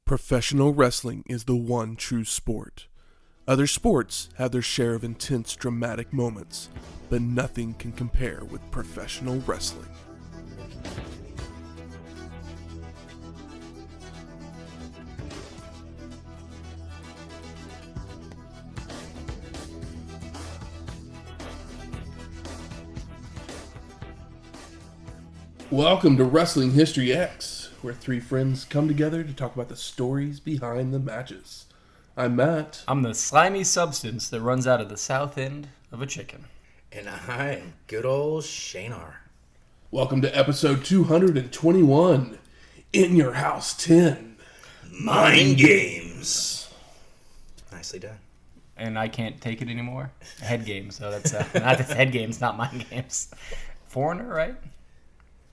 Professional wrestling is the one true sport. Other sports have their share of intense, dramatic moments, but nothing can compare with professional wrestling. Welcome to Wrestling History X, where three friends come together to talk about the stories behind the matches. I'm Matt. I'm the slimy substance that runs out of the south end of a chicken. And I am good old Shanar. Welcome to episode 221, In Your House 10. Mind Games. Nicely done. And I can't take it anymore. Head games, so that's not head games, not mind games. Foreigner, right?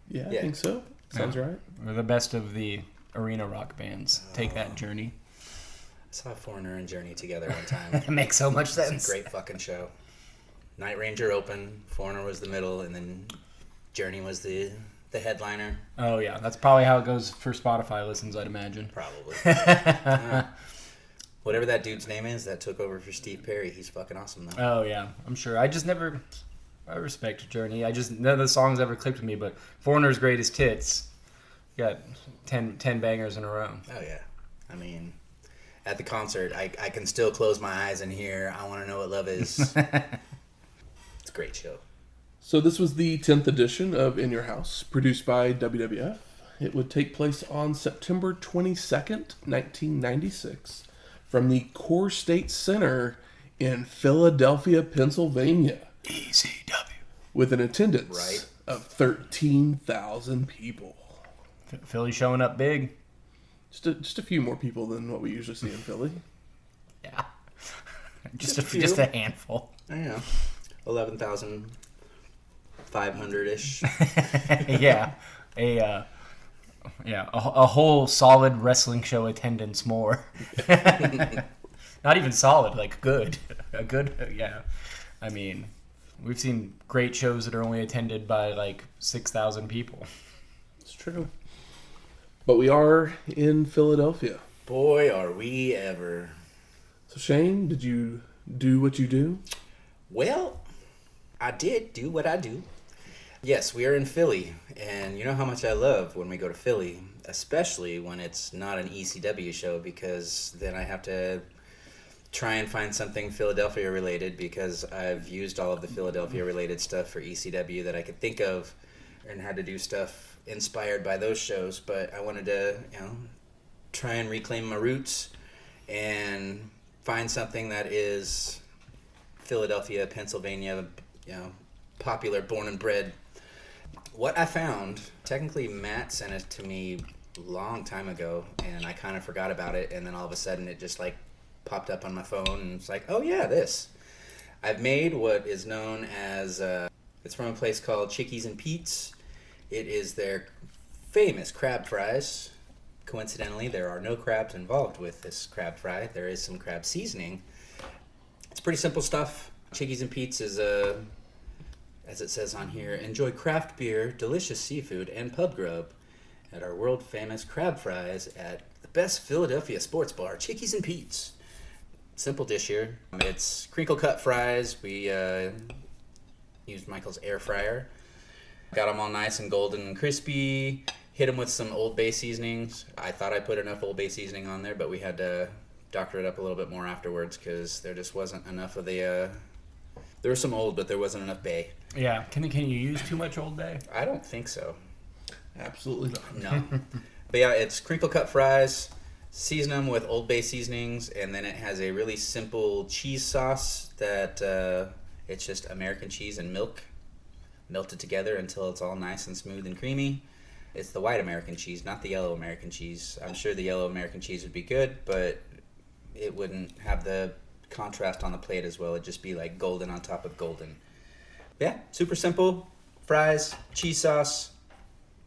Yeah, I think so. Sounds right. We're the best of the arena rock bands. Take that journey. I saw Foreigner and Journey together one time. It makes so much sense. It's a great fucking show. Night Ranger opened, Foreigner was the middle, and then Journey was the headliner. Oh, yeah. That's probably how it goes for Spotify listens, I'd imagine. Probably. Whatever that dude's name is that took over for Steve Perry, he's fucking awesome, though. Oh, yeah. I'm sure. I respect Journey. None of the songs ever clicked with me, but Foreigner's Greatest Hits got 10 bangers in a row. Oh, yeah. I mean, at the concert, I can still close my eyes and hear I Want to Know What Love Is. It's a great show. So this was the 10th edition of In Your House, produced by WWF. It would take place on September 22nd, 1996, from the Core State Center in Philadelphia, Pennsylvania. ECW. With an attendance of 13,000 people. Philly showing up big. Just a few more people than what we usually see in Philly. Yeah. Just a handful. I know. 11,500-ish. Yeah. A whole solid wrestling show attendance more. Not even solid, like good. A good, yeah. I mean, we've seen great shows that are only attended by like 6,000 people. It's true. But we are in Philadelphia. Boy, are we ever. So Shane, did you do what you do? Well, I did do what I do. Yes, we are in Philly, and you know how much I love when we go to Philly, especially when it's not an ECW show, because then I have to try and find something Philadelphia related, because I've used all of the Philadelphia related stuff for ECW that I could think of and had to do stuff inspired by those shows. But I wanted to, try and reclaim my roots and find something that is Philadelphia, Pennsylvania, popular, born and bred. What I found, technically Matt sent it to me a long time ago, and I kind of forgot about it, and then all of a sudden it just popped up on my phone, and it's like, oh yeah, this. I've made what is known as, it's from a place called Chickies and Pete's. It is their famous crab fries. Coincidentally, there are no crabs involved with this crab fry. There is some crab seasoning. It's pretty simple stuff. Chickies and Pete's is, as it says on here, enjoy craft beer, delicious seafood, and pub grub at our world-famous crab fries at the best Philadelphia sports bar, Chickies and Pete's. Simple dish here. It's crinkle-cut fries. We used Michael's air fryer. Got them all nice and golden and crispy. Hit them with some Old Bay seasonings. I thought I put enough Old Bay seasoning on there, but we had to doctor it up a little bit more afterwards because there just wasn't enough of the... there was some old, but there wasn't enough Bay. Yeah. Can you use too much Old Bay? I don't think so. Absolutely not. No. But yeah, it's crinkle-cut fries. Season them with Old Bay seasonings, and then it has a really simple cheese sauce that it's just American cheese and milk melted together until it's all nice and smooth and creamy. It's the white American cheese, not the yellow American cheese. I'm sure the yellow American cheese would be good, but it wouldn't have the contrast on the plate as well. It'd just be like golden on top of golden. Yeah, super simple. Fries, cheese sauce,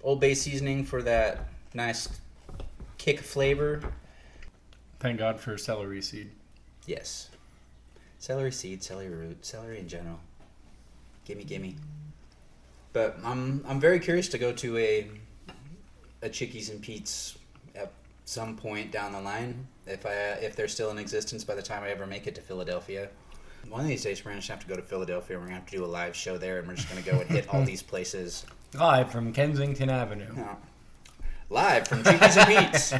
Old Bay seasoning for that nice kick flavor. Thank God for celery seed. Yes. Celery seed, celery root, celery in general. Gimme. But I'm very curious to go to a Chickies and Pete's some point down the line, if they're still in existence by the time I ever make it to Philadelphia. One of these days, we're going to have to go to Philadelphia. We're going to have to do a live show there, and we're just going to go and hit all these places. Live from Kensington Avenue. No. Live from Cheekies and Pete's.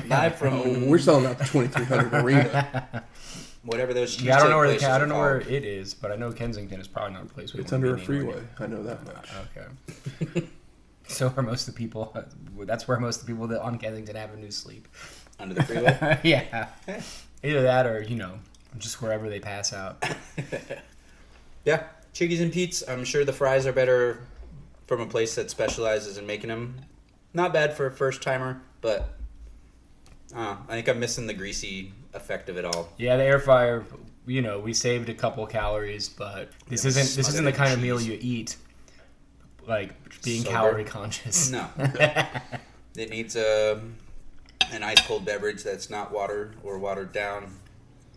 Live from... we're selling out the 2300 Arena. Whatever those cheesesteak Yeah, I don't know where places I don't know are where called. it is, but I know Kensington is probably not a place we It's want to under a be anyway. freeway. I know that much. Okay. So are most of the people. That's where most of the people that on Kensington Avenue sleep. Under the freeway? Yeah. Either that or, just wherever they pass out. Yeah. Cheekies and Pete's. I'm sure the fries are better from a place that specializes in making them. Not bad for a first timer, but I think I'm missing the greasy effect of it all. Yeah, the air fryer, we saved a couple calories, but this isn't the kind of meal you eat like being Sober. calorie conscious. No. It needs an ice cold beverage that's not water or watered down.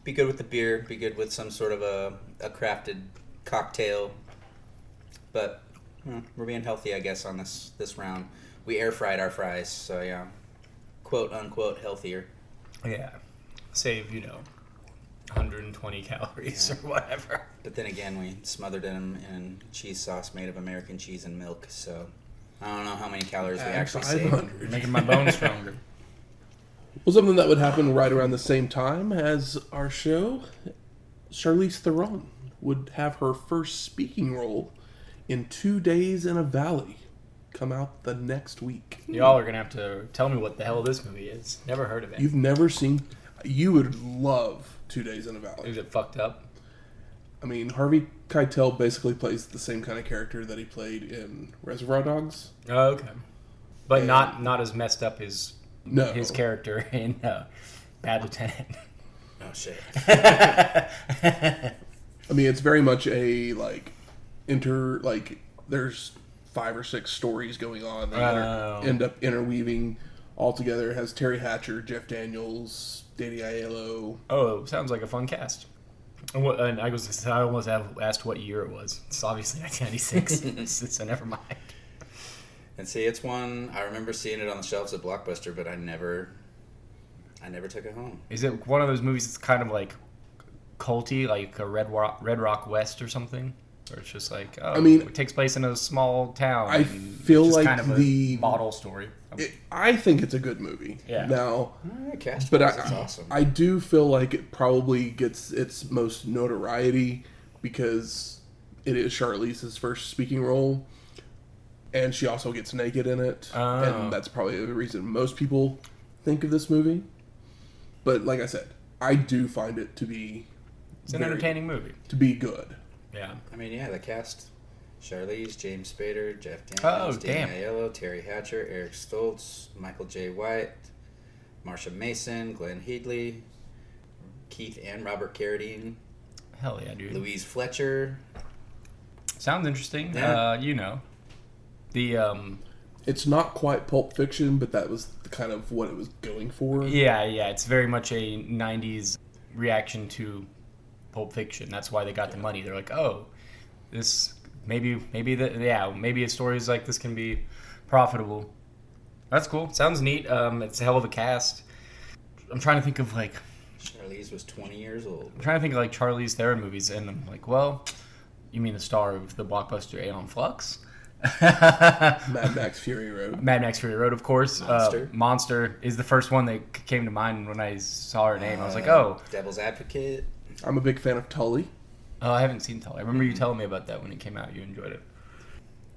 Be good with the beer, be good with some sort of a crafted cocktail. But we're being healthy, I guess, on this round. We air fried our fries, so yeah. Quote unquote healthier. Yeah. Save, 120 calories or whatever. But then again, we smothered them in cheese sauce made of American cheese and milk, so I don't know how many calories we actually saved. 500. Making my bones stronger. Well, something that would happen right around the same time as our show, Charlize Theron would have her first speaking role in 2 Days in a Valley come out the next week. Y'all are going to have to tell me what the hell this movie is. Never heard of it. You've never seen... You would love 2 Days in a Valley. Is it fucked up? I mean, Harvey Keitel basically plays the same kind of character that he played in Reservoir Dogs. Oh, okay. But And- not as messed up as No. his character in Bad Lieutenant. Oh, shit. I mean, it's very much a, there's 5 or 6 stories going on that end up interweaving all together. It has Terry Hatcher, Jeff Daniels, Danny Aiello. Oh, sounds like a fun cast. And I almost have asked what year it was. It's obviously 1996, so never mind. And see, it's one, I remember seeing it on the shelves at Blockbuster, but I never took it home. Is it one of those movies that's kind of like culty, like a Red Rock West or something? Or it's just like, it takes place in a small town. I and feel just like kind of the a model story. I think it's a good movie. Yeah. Now, Cast but it's awesome. I do feel like it probably gets its most notoriety because it is Charlize's first speaking role, and she also gets naked in it, and that's probably the reason most people think of this movie. But like I said, I do find it to be It's an entertaining movie. to be good. Yeah. I mean, yeah, the cast: Charlize, James Spader, Jeff Daniels, Danny Aiello, Terry Hatcher, Eric Stoltz, Michael J. White, Marsha Mason, Glenn Headley, Keith and Robert Carradine, Hell yeah, dude. Louise Fletcher. Sounds interesting. Yeah. It's not quite Pulp Fiction, but that was kind of what it was going for. Yeah, it's very much a 90s reaction to Pulp Fiction. That's why they got the money. They're like, oh, this maybe a stories like this can be profitable. That's cool. Sounds neat. It's a hell of a cast. I'm trying to think of Charlize was 20 years old. Charlize Theron movies, and I'm like, well, you mean the star of the blockbuster Aeon Flux? Mad Max Fury Road. Mad Max Fury Road, of course. Monster. Monster is the first one that came to mind when I saw her name. I was like, oh. Devil's Advocate. I'm a big fan of Tully. Oh, I haven't seen Tully. I remember you telling me about that when it came out. You enjoyed it.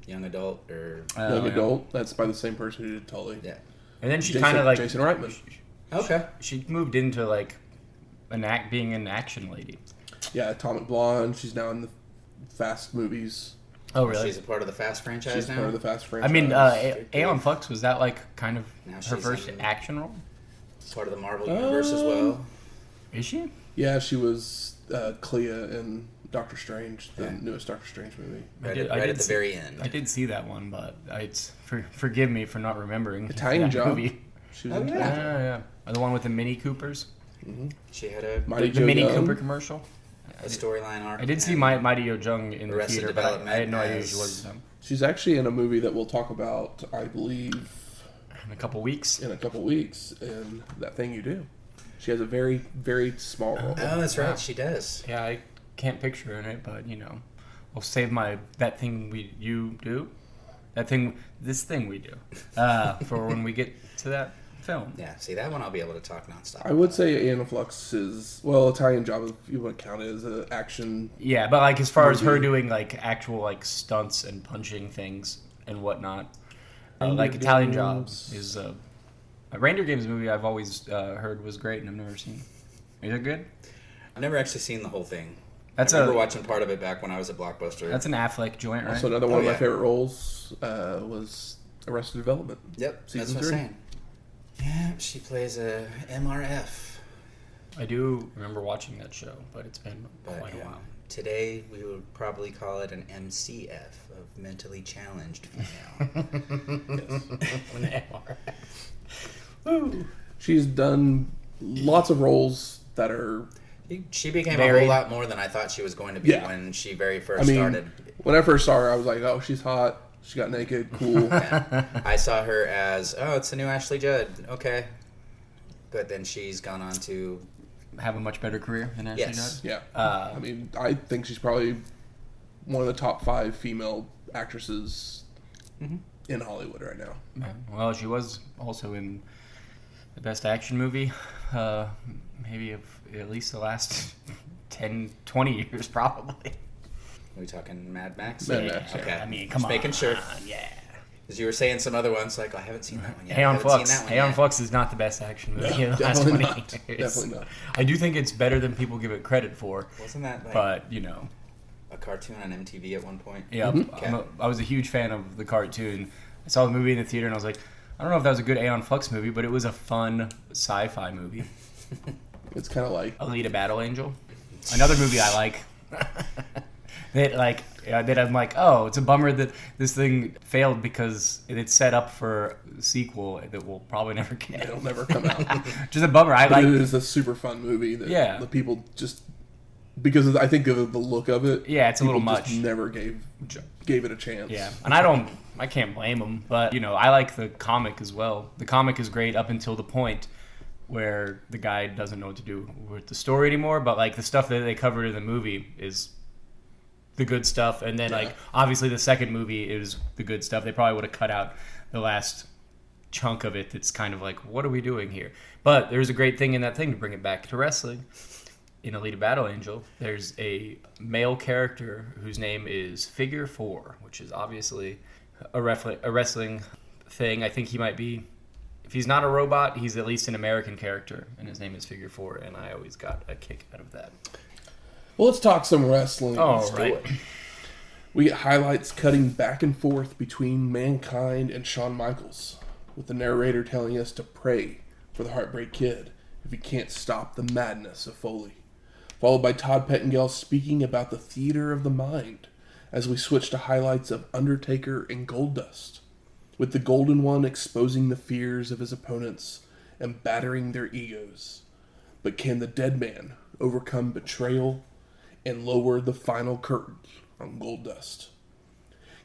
Young Adult or... Young Adult. That's by the same person who did Tully. Yeah. And then she kind of like... Jason Reitman. Okay. She moved into like being an action lady. Yeah, Atomic Blonde. She's now in the Fast movies. Oh, really? She's a part of the Fast franchise She's now? part of the Fast franchise. I mean, Aeon Flux, was that like kind of Now her she's first in- action role? Part of the Marvel Universe as well. Is she? Yeah, she was Clea in Doctor Strange, the Yeah. newest Doctor Strange movie. Right, I did at the see- very end. I did see that one, but forgive me for not remembering Italian that Job. movie. She was Oh, in yeah. Italian Job. Yeah. The one with the Mini Coopers. She had a Mighty The Joe Mini Young. Cooper commercial. storyline arc. I did see and Mighty Yo Jung in the Arrested theater, but I had no idea who Development she was. as- Them. She's actually in a movie that we'll talk about, I believe, in a couple weeks. In a couple weeks, in That Thing You Do. She has a very, very small role. Oh, that's right. She does. Yeah, I can't picture her in it, but, I'll save That Thing You Do. This thing we do. For when we get to that film. Yeah, see, that one I'll be able to talk nonstop. I would say Anna Flux is, Italian Job, if you want to count it as an action. Yeah, but, as far as her doing, actual, stunts and punching things and whatnot. Italian Jobs is a Reindeer Games movie I've always heard was great and I've never seen. Is it good? I've never actually seen the whole thing. I I remember watching part of it back when I was at Blockbuster. That's an Affleck joint, right? Also, another one of my favorite roles was Arrested Development. Yep, Season that's what 3. I'm saying. Yeah, she plays a MRF. I do remember watching that show, but it's been quite a while. Today, we would probably call it an MCF of mentally challenged female. An MRF. She's done lots of roles that are... She became a whole lot more than I thought she was going to be when she very first started. When I first saw her, I was like, oh, she's hot. She got naked. Cool. Yeah. I saw her as, it's the new Ashley Judd. Okay. But then she's gone on to... have a much better career than Ashley Judd? Yeah. I think she's probably one of the top 5 female actresses in Hollywood right now. Well, she was also in the best action movie, maybe of at least the last 10, 20 years, probably. Are we talking Mad Max? Mad Max, Okay. I mean, come Just on. making sure. Yeah. Because you were saying some other ones, I haven't seen that one yet. Aeon Flux is not the best action movie in the last 20 years. Definitely not. I do think it's better than people give it credit for. Wasn't that but, a cartoon on MTV at one point? Yeah, I was a huge fan of the cartoon. I saw the movie in the theater and I was like, I don't know if that was a good Aeon Flux movie, but it was a fun sci-fi movie. It's kind of like... Alita Battle Angel. Another movie I like. That I'm like, oh, it's a bummer that this thing failed because it's set up for a sequel that we'll probably never get. It'll never come out. Just a bummer. But it is a super fun movie that the people just... Because I think of the look of it. Yeah, it's a little much. Just never gave it a chance. Yeah, and I can't blame them. But, I like the comic as well. The comic is great up until the point where the guy doesn't know what to do with the story anymore. But, the stuff that they covered in the movie is the good stuff. And then, obviously the second movie is the good stuff. They probably would have cut out the last chunk of it that's kind of like, what are we doing here? But there's a great thing in that thing to bring it back to wrestling. In Alita Battle Angel, there's a male character whose name is Figure 4, which is obviously a wrestling thing. I think he might be, if he's not a robot, he's at least an American character, and his name is Figure 4, and I always got a kick out of that. Well, let's talk some wrestling. Oh, right. We get highlights cutting back and forth between Mankind and Shawn Michaels, with the narrator telling us to pray for the Heartbreak Kid if he can't stop the madness of Foley. Followed by Todd Pettengill speaking about the theater of the mind, as we switch to highlights of Undertaker and Goldust, with the Golden One exposing the fears of his opponents and battering their egos. But can the Dead Man overcome betrayal and lower the final curtain on Goldust?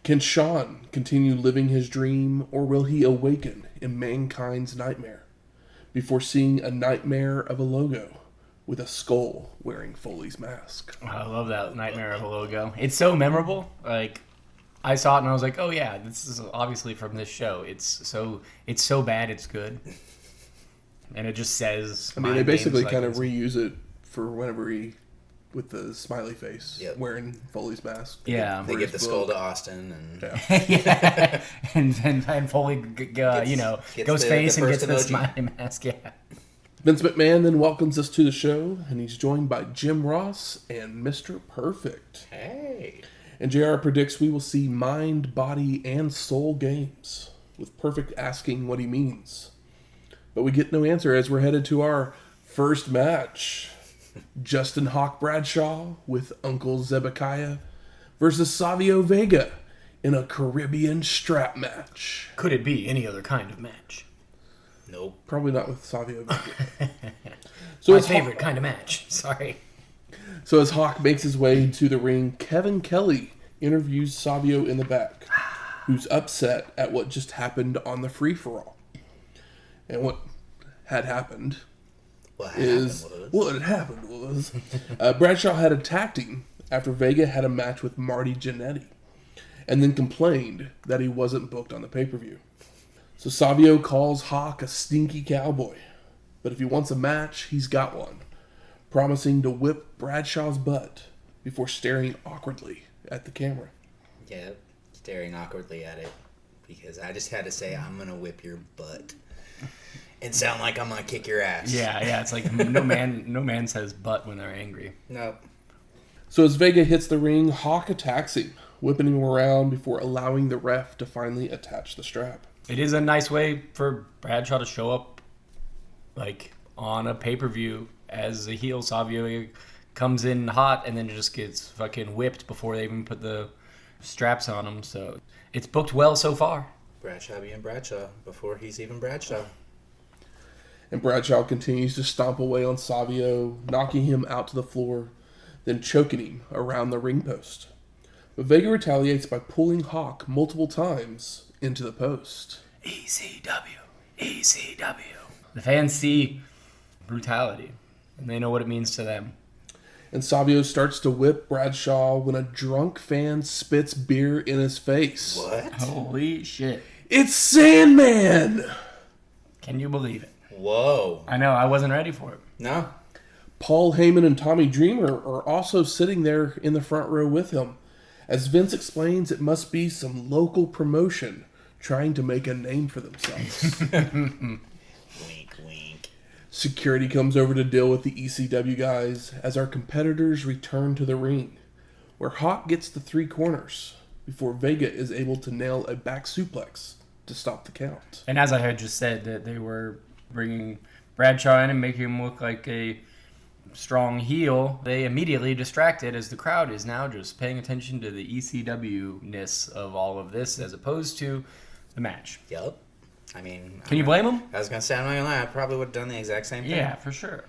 Can Shawn continue living his dream, or will he awaken in Mankind's nightmare before seeing a nightmare of a logo with a skull wearing Foley's mask? I love that nightmare of a logo. It's so memorable. I saw it and I was like, oh yeah, this is obviously from this show. It's so bad it's good. And it just says, they basically kind of reuse it for whenever he, with the smiley face, wearing Foley's mask. Yeah. They give the skull to Austin. And yeah. and Foley, goes face and gets the smiley mask. Yeah. Vince McMahon then welcomes us to the show, and he's joined by Jim Ross and Mr. Perfect. Hey. And JR predicts we will see mind, body, and soul games, with Perfect asking what he means. But we get no answer as we're headed to our first match. Justin Hawk Bradshaw with Uncle Zebakiah versus Savio Vega in a Caribbean strap match. Could it be any other kind of match? Nope. Probably not with Savio Vega. So my favorite kind of match. Sorry. So as Hawk makes his way to the ring, Kevin Kelly interviews Savio in the back, who's upset at what just happened on the free-for-all. And what had happened What had happened was Bradshaw had attacked him after Vega had a match with Marty Jannetty, and then complained that he wasn't booked on the pay-per-view. So Savio calls Hawk a stinky cowboy, but if he wants a match, he's got one, promising to whip Bradshaw's butt before staring awkwardly at the camera. Yeah, staring awkwardly at it, because I just had to say, I'm going to whip your butt. And sound like I'm going to kick your ass. Yeah, it's like no man says butt when they're angry. Nope. So as Vega hits the ring, Hawk attacks him, whipping him around before allowing the ref to finally attach the strap. It is a nice way for Bradshaw to show up, like, on a pay-per-view as a heel. Savio comes in hot and then just gets fucking whipped before they even put the straps on him. So it's booked well so far. Bradshaw being Bradshaw before he's even Bradshaw. And Bradshaw continues to stomp away on Savio, knocking him out to the floor, then choking him around the ring post. But Vega retaliates by pulling Hawk multiple times into the post. ECW. The fans see brutality, and they know what it means to them. And Savio starts to whip Bradshaw when a drunk fan spits beer in his face. What? Holy shit. It's Sandman! Can you believe it? Whoa. I know, I wasn't ready for it. No. Paul Heyman and Tommy Dreamer are also sitting there in the front row with him. As Vince explains, it must be some local promotion trying to make a name for themselves. Wink, wink. Security comes over to deal with the ECW guys as our competitors return to the ring, where Hawk gets the three corners before Vega is able to nail a back suplex to stop the count. And as I had just said, that they were bringing Bradshaw in and making him look like a strong heel, they immediately distracted as the crowd is now just paying attention to the ECW-ness of all of this as opposed to the match. Yep. I mean... Can you blame them? I was going to say, I'm not going to lie, I probably would have done the exact same thing. Yeah, for sure.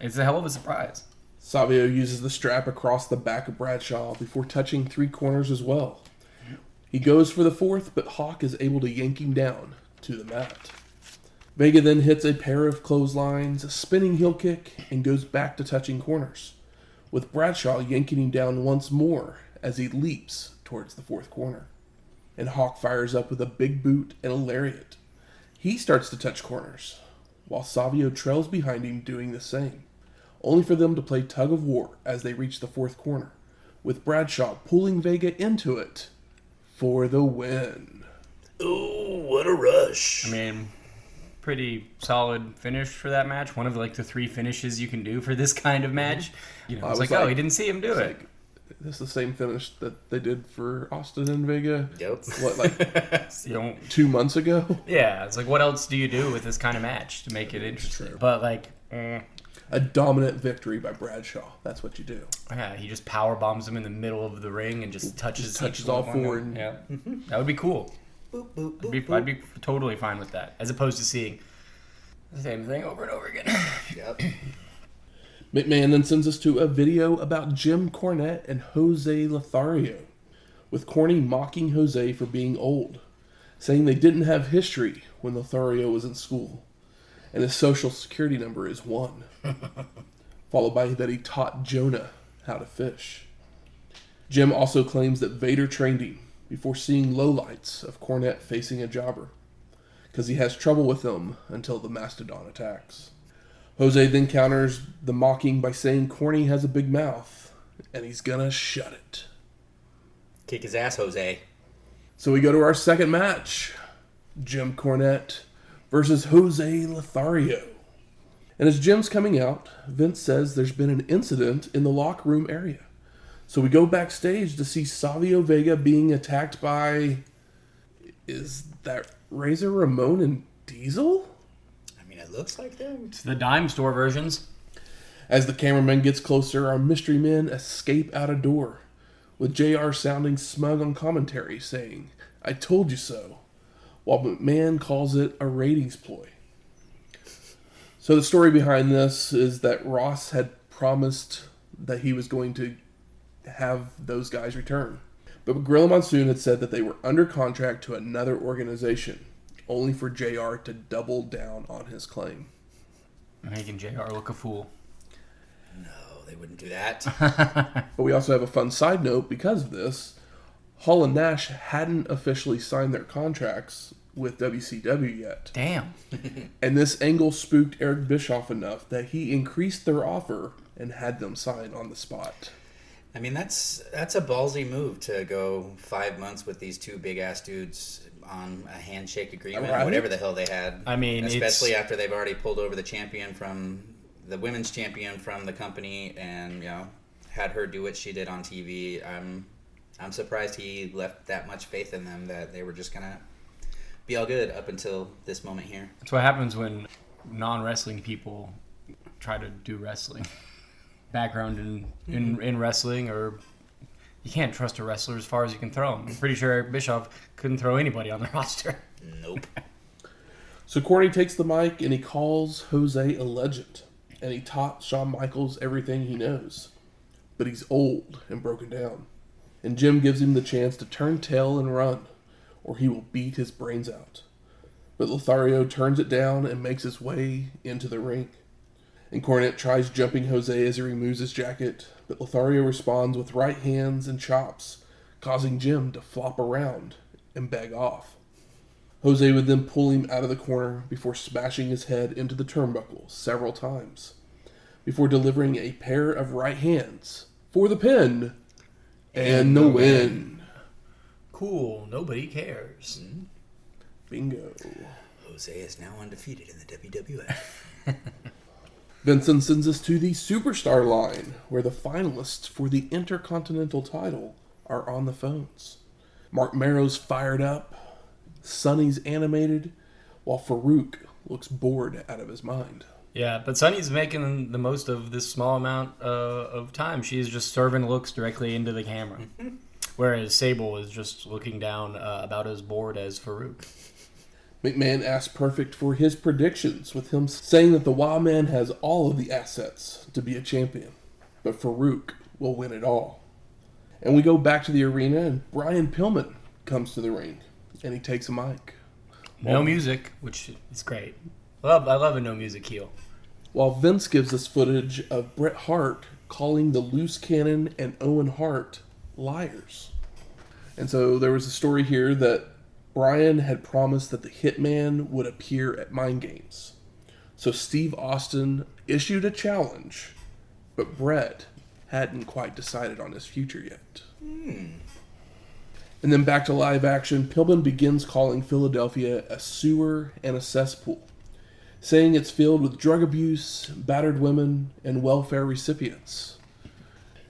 It's a hell of a surprise. Savio uses the strap across the back of Bradshaw before touching three corners as well. He goes for the fourth, but Hawk is able to yank him down to the mat. Vega then hits a pair of clotheslines, a spinning heel kick, and goes back to touching corners, with Bradshaw yanking him down once more as he leaps towards the fourth corner. And Hawk fires up with a big boot and a lariat. He starts to touch corners, while Savio trails behind him doing the same, only for them to play tug of war as they reach the fourth corner, with Bradshaw pulling Vega into it for the win. Ooh, what a rush. I mean, pretty solid finish for that match. One of like the three finishes you can do for this kind of match. You know, it's like, oh, he didn't see him do it. Like, this is the same finish that they did for Austin and Vega. Yep. What, like You don't, 2 months ago? yeah, it's like, what else do you do with this kind of match to make it interesting? But like, A dominant victory by Bradshaw. That's what you do. yeah, he just power bombs him in the middle of the ring and just touches each all one. four. And, Yeah, that would be cool. Boop, boop, boop, I'd be totally fine with that, as opposed to seeing the same thing over and over again. Yep. McMahon then sends us to a video about Jim Cornette and Jose Lothario, with Corny mocking Jose for being old, saying they didn't have history when Lothario was in school, and his social security number is 1, followed by that he taught Jonah how to fish. Jim also claims that Vader trained him before seeing lowlights of Cornette facing a jobber, because he has trouble with them until the Mastodon attacks. Jose then counters the mocking by saying Corny has a big mouth, and he's gonna shut it. Kick his ass, Jose. So we go to our second match. Jim Cornette versus Jose Lothario. And as Jim's coming out, Vince says there's been an incident in the locker room area. So we go backstage to see Savio Vega being attacked by... Is that Razor Ramon and Diesel? I mean, it looks like them. It's the dime store versions. As the cameraman gets closer, our mystery men escape out a door, with JR sounding smug on commentary, saying, "I told you so," while McMahon calls it a ratings ploy. So the story behind this is that Ross had promised that he was going to have those guys return. But Gorilla Monsoon had said that they were under contract to another organization, only for JR to double down on his claim. Making JR look a fool. No, they wouldn't do that. But we also have a fun side note because of this. Hall and Nash hadn't officially signed their contracts with WCW yet. Damn. And this angle spooked Eric Bischoff enough that he increased their offer and had them sign on the spot. I mean, that's a ballsy move to go 5 months with these two big-ass dudes on a handshake agreement, Right. whatever the hell they had. I mean, especially after they've already pulled over the women's champion from the company and, had her do what she did on TV. I'm surprised he left that much faith in them that they were just going to be all good up until this moment here. That's what happens when non-wrestling people try to do wrestling. Background in wrestling, or you can't trust a wrestler as far as you can throw them. I'm pretty sure Eric Bischoff couldn't throw anybody on the roster. Nope. So Corny takes the mic and he calls Jose a legend. And he taught Shawn Michaels everything he knows. But he's old and broken down. And Jim gives him the chance to turn tail and run, or he will beat his brains out. But Lothario turns it down and makes his way into the ring. And Cornette tries jumping Jose as he removes his jacket, but Lothario responds with right hands and chops, causing Jim to flop around and beg off. Jose would then pull him out of the corner before smashing his head into the turnbuckle several times, before delivering a pair of right hands for the pin and the win. Cool, nobody cares. Bingo. Jose is now undefeated in the WWF. Vincent sends us to the Superstar line, where the finalists for the Intercontinental title are on the phones. Mark Marrow's fired up, Sonny's animated, while Farouk looks bored out of his mind. Yeah, but Sonny's making the most of this small amount of time. She's just serving looks directly into the camera. Whereas Sable is just looking down about as bored as Farouk. McMahon asked Perfect for his predictions, with him saying that the Wild Man has all of the assets to be a champion, but Farouk will win it all. And we go back to the arena, and Brian Pillman comes to the ring, and he takes a mic. No music, which is great. I love a no music heel. While Vince gives us footage of Bret Hart calling the Loose Cannon and Owen Hart liars. And so there was a story here that Brian had promised that the Hitman would appear at Mind Games. So Steve Austin issued a challenge, but Bret hadn't quite decided on his future yet. And then back to live action, Pillman begins calling Philadelphia a sewer and a cesspool, saying it's filled with drug abuse, battered women, and welfare recipients.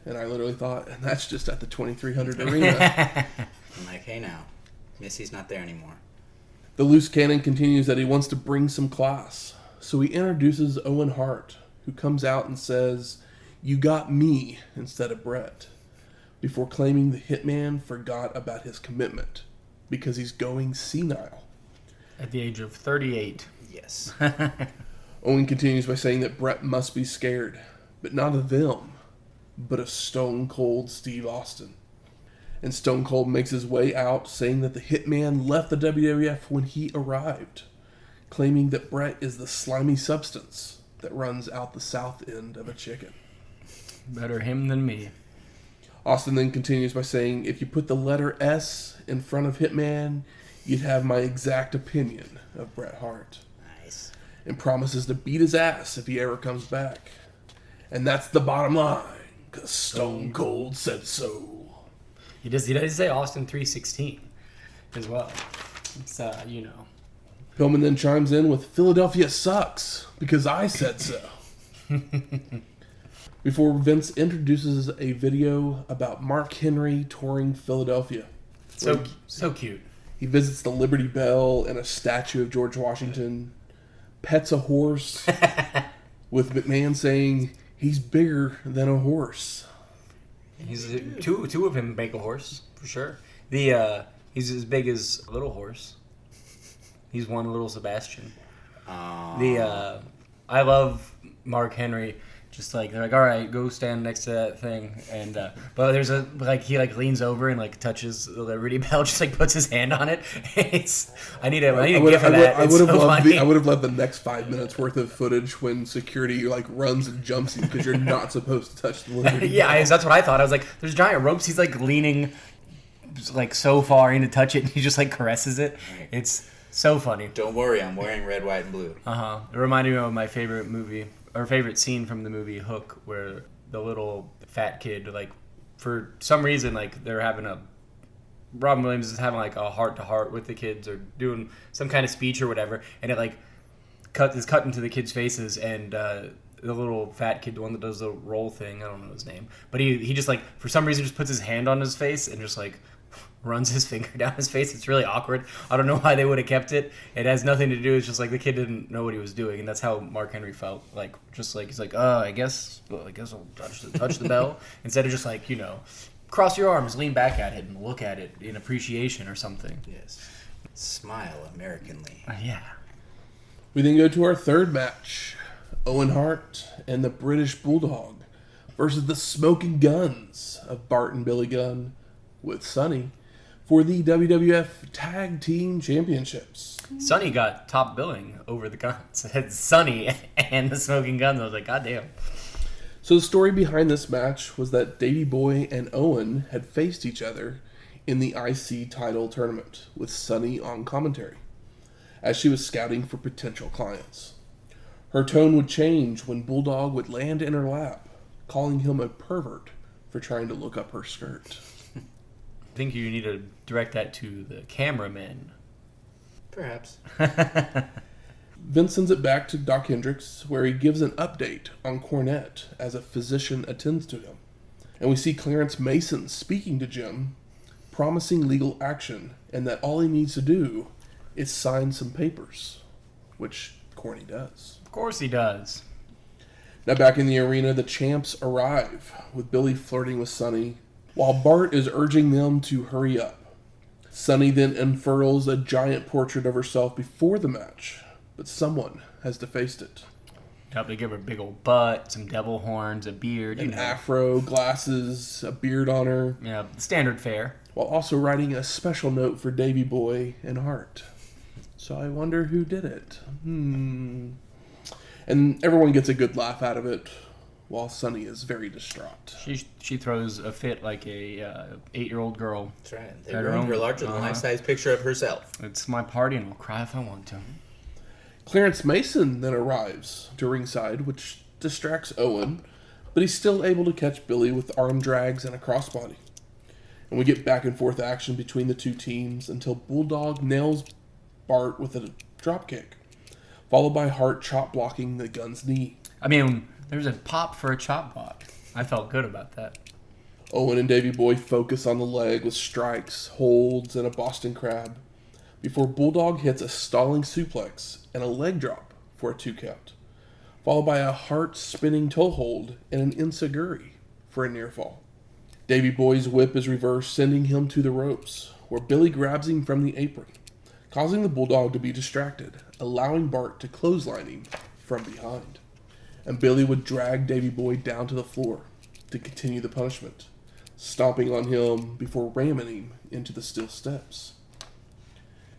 And I literally thought, and that's just at the 2300 arena. I'm like, hey now, Missy's not there anymore. The loose cannon continues that he wants to bring some class. So he introduces Owen Hart, who comes out and says, "You got me instead of Bret," before claiming the Hitman forgot about his commitment because he's going senile. At the age of 38. Yes. Owen continues by saying that Bret must be scared, but not of them, but of Stone Cold Steve Austin. And Stone Cold makes his way out, saying that the Hitman left the WWF when he arrived, claiming that Bret is the slimy substance that runs out the south end of a chicken. Better him than me. Austin then continues by saying, if you put the letter S in front of Hitman, you'd have my exact opinion of Bret Hart. Nice. And promises to beat his ass if he ever comes back. And that's the bottom line, because Stone Cold said so. He does say Austin 316 as well. It's, Pillman then chimes in with, Philadelphia sucks, because I said so. Before Vince introduces a video about Mark Henry touring Philadelphia. So cute. He visits the Liberty Bell and a statue of George Washington, pets a horse, with McMahon saying he's bigger than a horse. He's two of him make a horse for sure. He's as big as a little horse. He's one little Sebastian. I love Mark Henry Just like they're like, all right, go stand next to that thing, and but there's a he leans over and touches the Liberty Bell, just puts his hand on it. I need a gift for that. I would have loved the next 5 minutes worth of footage when security runs and jumps you because you're not supposed to touch the Liberty Bell. That's what I thought. I was like, there's giant ropes. He's leaning so far in to touch it, and he just caresses it. It's so funny. Don't worry, I'm wearing red, white, and blue. It reminded me of my favorite movie. Our favorite scene from the movie Hook, where the little fat kid, for some reason, they're having Robin Williams is having a heart-to-heart with the kids or doing some kind of speech or whatever, and it is cut into the kids' faces, and the little fat kid, the one that does the roll thing, I don't know his name, but he just for some reason just puts his hand on his face and just runs his finger down his face. It's really awkward. I don't know why they would have kept it. It has nothing to do. It's just the kid didn't know what he was doing, and that's how Mark Henry felt. He's I guess I'll touch the bell instead of just cross your arms, lean back at it, and look at it in appreciation or something. Yes. Smile Americanly. Yeah. We then go to our third match: Owen Hart and the British Bulldog versus the Smoking Guns of Bart and Billy Gunn with Sonny for the WWF Tag Team Championships. Sonny got top billing over the Guns. It had Sonny and the Smoking Guns. I was like, God damn. So the story behind this match was that Davey Boy and Owen had faced each other in the IC title tournament with Sonny on commentary as she was scouting for potential clients. Her tone would change when Bulldog would land in her lap, calling him a pervert for trying to look up her skirt. I think you need to direct that to the cameramen. Perhaps. Vince sends it back to Doc Hendricks, where he gives an update on Cornette as a physician attends to him. And we see Clarence Mason speaking to Jim, promising legal action, and that all he needs to do is sign some papers, which Corny does. Of course he does. Now back in the arena, the champs arrive, with Billy flirting with Sonny, while Bart is urging them to hurry up. Sonny then unfurls a giant portrait of herself before the match, but someone has defaced it. They give her a big old butt, some devil horns, a beard, An afro, glasses, a beard on her. Yeah, standard fare. While also writing a special note for Davey Boy and Hart. So I wonder who did it. And everyone gets a good laugh out of it, while Sonny is very distraught. She throws a fit like a 8-year-old girl. That's right. They ruined her larger-than-life-size picture of herself. It's my party, and I'll cry if I want to. Clarence Mason then arrives to ringside, which distracts Owen, but he's still able to catch Billy with arm drags and a crossbody. And we get back and forth action between the two teams until Bulldog nails Bart with a dropkick, followed by Hart chop blocking the Gun's knee. I mean, there's a pop for a chop block. I felt good about that. Owen and Davey Boy focus on the leg with strikes, holds, and a Boston Crab, before Bulldog hits a stalling suplex and a leg drop for a 2 count, followed by a Hart spinning toe hold and an enziguri for a near fall. Davey Boy's whip is reversed, sending him to the ropes, where Billy grabs him from the apron, causing the Bulldog to be distracted, allowing Bart to clothesline him from behind. And Billy would drag Davey Boy down to the floor to continue the punishment, stomping on him before ramming him into the steel steps.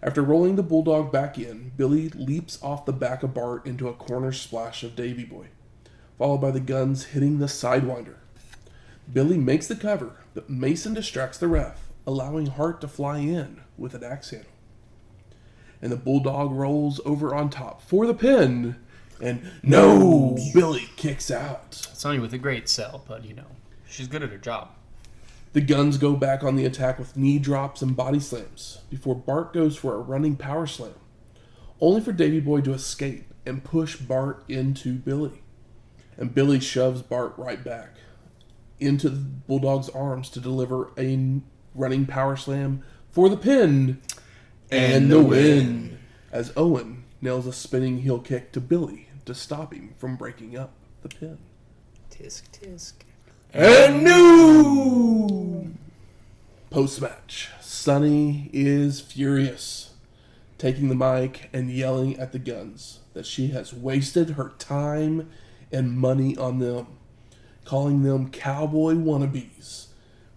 After rolling the Bulldog back in, Billy leaps off the back of Bart into a corner splash of Davey Boy, followed by the Guns hitting the Sidewinder. Billy makes the cover, but Mason distracts the ref, allowing Hart to fly in with an axe handle. And the Bulldog rolls over on top for the pin, and no! Billy kicks out. Sonny with a great sell, but she's good at her job. The Guns go back on the attack with knee drops and body slams before Bart goes for a running power slam, only for Davey Boy to escape and push Bart into Billy. And Billy shoves Bart right back into the Bulldog's arms to deliver a running power slam for the pin and the win, as Owen nails a spinning heel kick to Billy to stop him from breaking up the pin. Tisk, tisk. And new! Post-match, Sonny is furious, taking the mic and yelling at the Guns that she has wasted her time and money on them, calling them cowboy wannabes,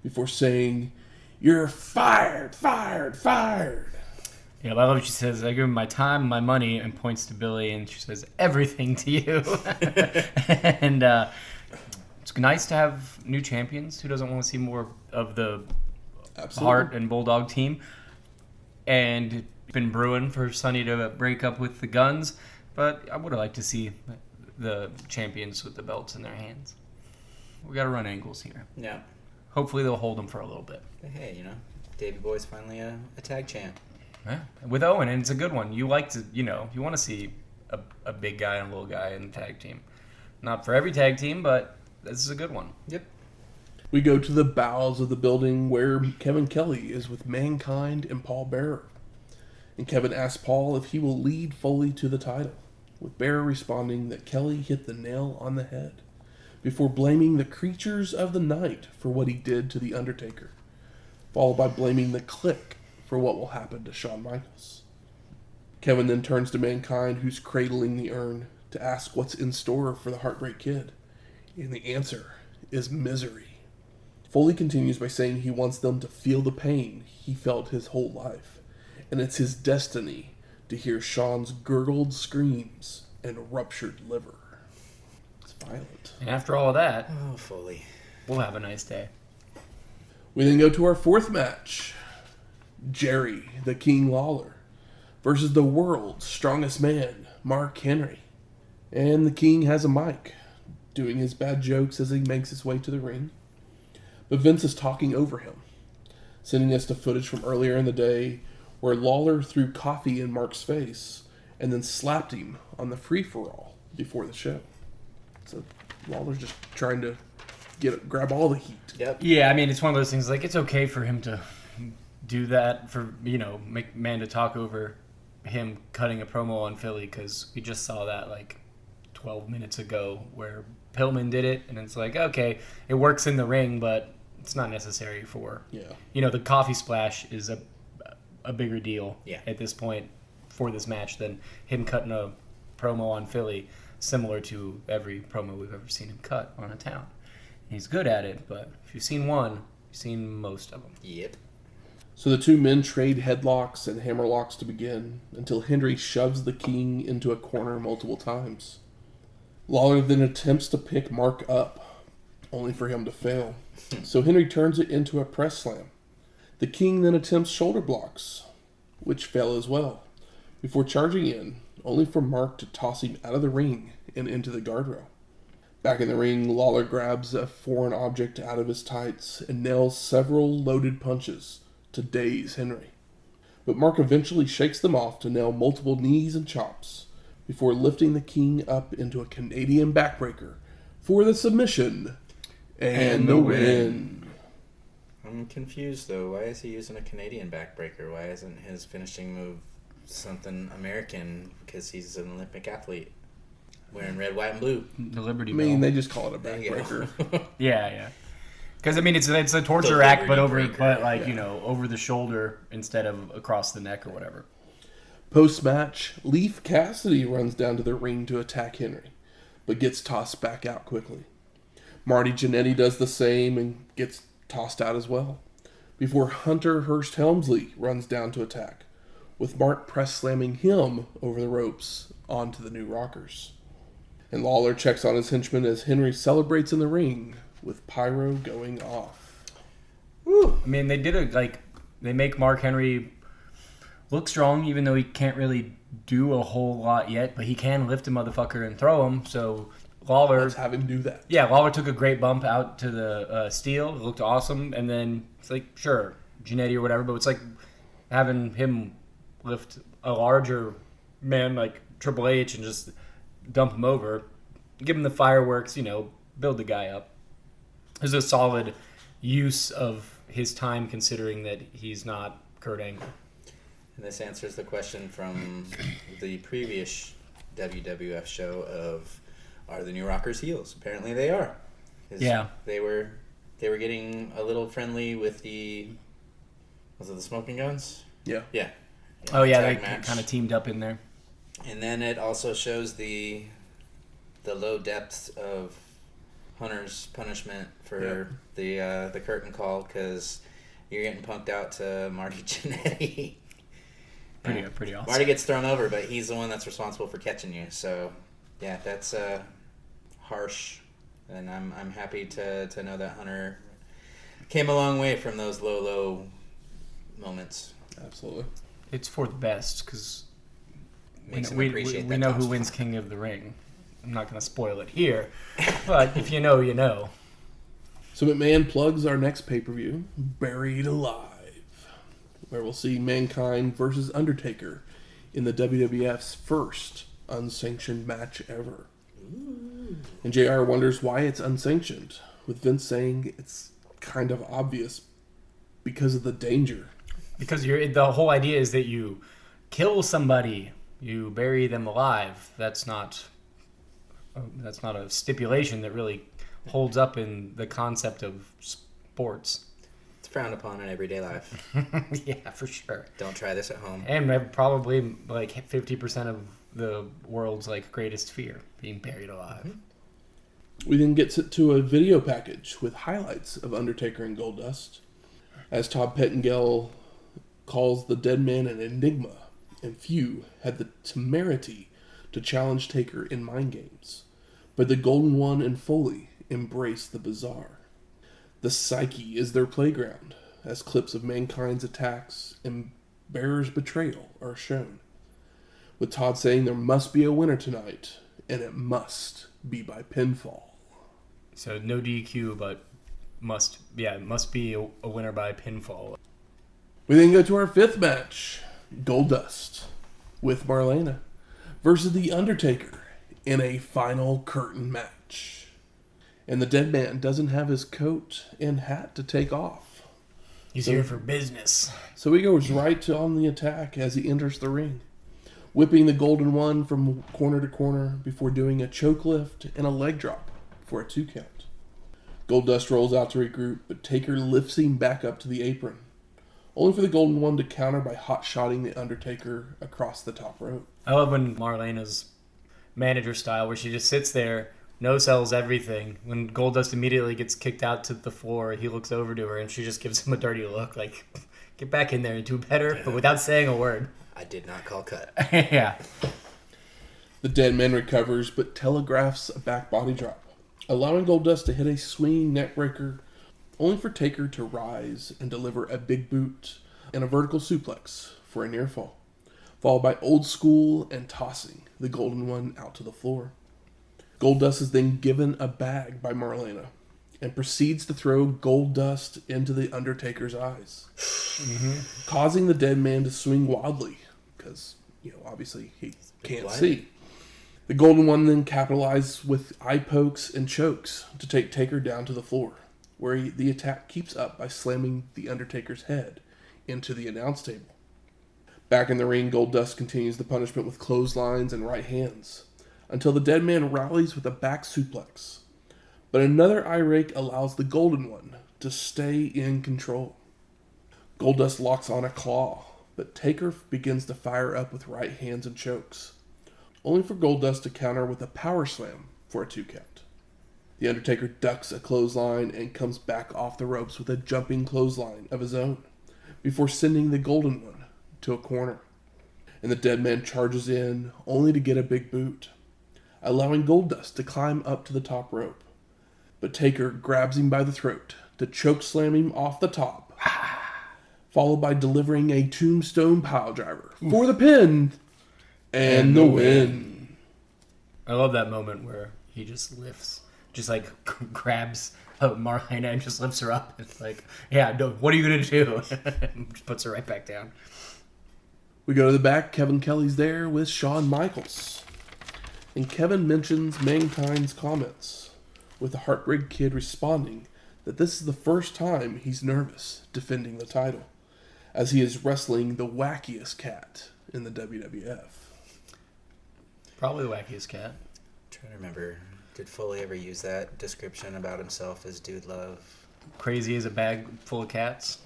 before saying, "You're fired, fired, fired." Yeah, I love what she says. I give him my time, my money, and points to Billy, and she says, everything to you. And it's nice to have new champions. Who doesn't want to see more of the Hart and Bulldog team? And it's been brewing for Sonny to break up with the Guns, but I would have liked to see the champions with the belts in their hands. We got to run angles here. Yeah. Hopefully they'll hold them for a little bit. Hey, Davey Boy's finally a tag champ. Yeah, with Owen, and it's a good one. You like to, you want to see a big guy and a little guy in the tag team. Not for every tag team, but this is a good one. Yep. We go to the bowels of the building where Kevin Kelly is with Mankind and Paul Bearer. And Kevin asks Paul if he will lead Foley to the title, with Bearer responding that Kelly hit the nail on the head, before blaming the creatures of the night for what he did to the Undertaker, followed by blaming the Clique for what will happen to Shawn Michaels. Kevin then turns to Mankind, who's cradling the urn, to ask what's in store for the Heartbreak Kid. And the answer is misery. Foley continues by saying he wants them to feel the pain he felt his whole life, and it's his destiny to hear Shawn's gurgled screams and ruptured liver. It's violent. And after all of that, Oh, Foley. we'll have a nice day. We then go to our fourth match. Jerry, the King Lawler, versus the world's strongest man, Mark Henry. And the King has a mic, doing his bad jokes as he makes his way to the ring. But Vince is talking over him, sending us to footage from earlier in the day where Lawler threw coffee in Mark's face and then slapped him on the free-for-all before the show. So Lawler's just trying to grab all the heat. Yep. Yeah, I mean, it's one of those things, like, it's okay for him to do that, for, make man to talk over him cutting a promo on Philly, because we just saw that, 12 minutes ago, where Pillman did it, and it's like, okay, it works in the ring, but it's not necessary for... Yeah. The coffee splash is a bigger deal at this point for this match than him cutting a promo on Philly, similar to every promo we've ever seen him cut on a town. He's good at it, but if you've seen one, you've seen most of them. Yep. So the two men trade headlocks and hammerlocks to begin, until Henry shoves the King into a corner multiple times. Lawler then attempts to pick Mark up, only for him to fail. So Henry turns it into a press slam. The King then attempts shoulder blocks, which fail as well, before charging in, only for Mark to toss him out of the ring and into the guardrail. Back in the ring, Lawler grabs a foreign object out of his tights and nails several loaded punches to daze Henry. But Mark eventually shakes them off to nail multiple knees and chops, before lifting the King up into a Canadian backbreaker for the submission and the win. I'm confused, though. Why is he using a Canadian backbreaker? Why isn't his finishing move something American? Because he's an Olympic athlete wearing red, white, and blue. The Liberty I mean, Bell. they just call it a There you backbreaker. go. Yeah. Because, I mean, it's a torture The act, but Liberty Breaker. over the shoulder instead of across the neck or whatever. Post-match, Leif Cassidy runs down to the ring to attack Henry, but gets tossed back out quickly. Marty Jannetty does the same and gets tossed out as well, before Hunter Hearst Helmsley runs down to attack, with Mark press slamming him over the ropes onto the new rockers. And Lawler checks on his henchman as Henry celebrates in the ring, with pyro going off. Woo! I mean, they make Mark Henry look strong, even though he can't really do a whole lot yet, but he can lift a motherfucker and throw him, so Lawler... Let's have him do that. Yeah, Lawler took a great bump out to the steel. It looked awesome, and then it's like, sure, Jannetty or whatever, but it's like having him lift a larger man like Triple H and just dump him over, give him the fireworks, build the guy up. It was a solid use of his time, considering that he's not Kurt Angle. And this answers the question from the previous WWF show of, are the New Rockers heels? Apparently they are. Yeah. They were getting a little friendly with was it the Smoking Guns? Yeah. Yeah. Oh, yeah, they tag match. kind of teamed up in there. And then it also shows the the low depths of Hunter's punishment for the curtain call, because you're getting punked out to Marty Jannetty. Pretty awesome. Marty gets thrown over, but he's the one that's responsible for catching you. So, yeah, that's harsh, and I'm happy to know that Hunter came a long way from those low moments. Absolutely. It's for the best, because we know who wins King of the Ring. I'm not going to spoil it here, but if you know, you know. So McMahon plugs our next pay-per-view, Buried Alive, where we'll see Mankind versus Undertaker in the WWF's first unsanctioned match ever. Ooh. And JR wonders why it's unsanctioned, with Vince saying it's kind of obvious because of the danger. Because the whole idea is that you kill somebody, you bury them alive. That's not a stipulation that really holds up in the concept of sports. It's frowned upon in everyday life. Yeah, for sure. Don't try this at home. And probably like 50% of the world's like greatest fear, being buried alive. We then get to a video package with highlights of Undertaker and Goldust, as Todd Pettengill calls the dead man an enigma, and few had the temerity to challenge Taker in mind games. But the Golden One and Foley embrace the bizarre. The psyche is their playground, as clips of Mankind's attacks and Bearer's betrayal are shown, with Todd saying there must be a winner tonight, and it must be by pinfall. So no DQ, but must be a winner by pinfall. We then go to our fifth match, Goldust with Marlena versus The Undertaker in a final curtain match. And the dead man doesn't have his coat and hat to take off. He's here for business. So he goes right on the attack as he enters the ring, whipping the Golden One from corner to corner before doing a choke lift and a leg drop for a 2 count. Goldust rolls out to regroup, but Taker lifts him back up to the apron, only for the Golden One to counter by hot-shotting the Undertaker across the top rope. I love when Marlena's manager style, where she just sits there, no-sells everything. When Goldust immediately gets kicked out to the floor, he looks over to her and she just gives him a dirty look, like, get back in there and do better, but without saying a word. I did not call cut. Yeah. The dead man recovers, but telegraphs a back body drop, allowing Goldust to hit a swinging neckbreaker, only for Taker to rise and deliver a big boot and a vertical suplex for a near fall, followed by Old School and tossing the Golden One out to the floor. Goldust is then given a bag by Marlena and proceeds to throw Goldust into the Undertaker's eyes, causing the dead man to swing wildly because, obviously he can't see. The Golden One then capitalizes with eye pokes and chokes to take Taker down to the floor, where the attack keeps up by slamming the Undertaker's head into the announce table. Back in the ring, Goldust continues the punishment with clotheslines and right hands, until the dead man rallies with a back suplex. But another eye rake allows the Golden One to stay in control. Goldust locks on a claw, but Taker begins to fire up with right hands and chokes, only for Goldust to counter with a power slam for a 2 count. The Undertaker ducks a clothesline and comes back off the ropes with a jumping clothesline of his own, before sending the Golden One to a corner. And the dead man charges in, only to get a big boot, allowing Goldust to climb up to the top rope. But Taker grabs him by the throat to choke slam him off the top, followed by delivering a tombstone piledriver for the pin and the win. I love that moment where he just lifts, just like grabs Marlena and just lifts her up. It's like, yeah, no, what are you going to do? Just puts her right back down. We go to the back. Kevin Kelly's there with Shawn Michaels. And Kevin mentions Mankind's comments, with the Heartbreak Kid responding that this is the first time he's nervous defending the title, as he is wrestling the wackiest cat in the WWF. Probably the wackiest cat. I'm trying to remember, did Foley ever use that description about himself as Dude Love? Crazy as a bag full of cats.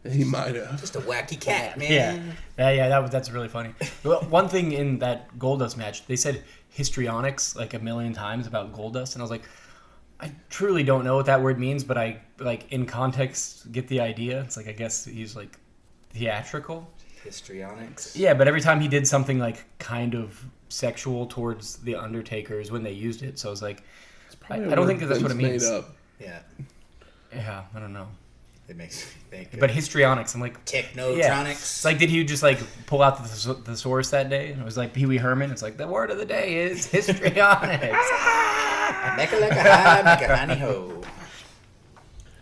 He might have. Just a wacky cat, man. That's really funny. Well, one thing in that Goldust match, they said histrionics like a million times about Goldust, and I was like, I truly don't know what that word means, but I like in context get the idea. It's like I guess he's like theatrical. Histrionics. Yeah, but every time he did something like kind of sexual towards the Undertaker is when they used it. So I was like, I don't think that's what it means. Made up. Yeah, I don't know. It makes me think. But histrionics, I'm like Technotronics. Yeah. It's like, did he just like pull out the thesaurus that day? And it was like Pee Wee Herman. It's like the word of the day is histrionics. Make a like a high, make a honey ho.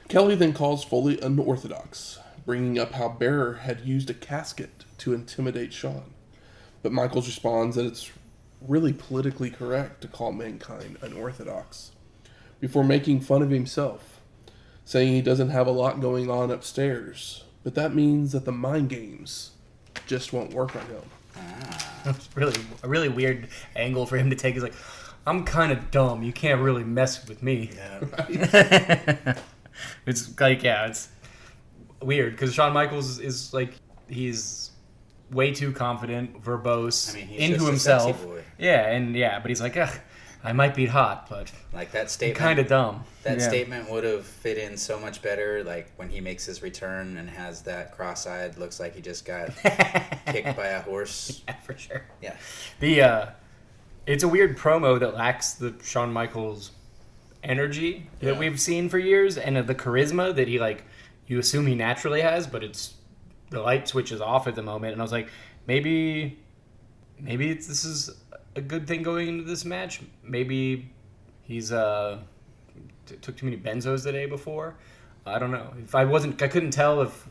Kelly then calls Foley unorthodox, bringing up how Bearer had used a casket to intimidate Shawn. But Michaels responds that it's really politically correct to call Mankind unorthodox, before making fun of himself, saying he doesn't have a lot going on upstairs, but that means that the mind games just won't work on him. That's really a really weird angle for him to take. He's like, I'm kind of dumb. You can't really mess with me. Yeah. Right? It's like, it's weird because Shawn Michaels is like, he's way too confident, verbose, He's into just himself. a sexy boy. Yeah, but he's like, I might be hot, but Like that statement. kind of dumb. That statement would have fit in so much better, like when he makes his return and has that cross-eyed, looks like he just got kicked by a horse. Yeah, for sure. Yeah. It's a weird promo that lacks the Shawn Michaels energy that we've seen for years, and the charisma that he like. You assume he naturally has, but it's the light switch is off at the moment, and I was like, maybe this is a good thing going into this match. Maybe he's took too many benzos the day before. I don't know. I couldn't tell if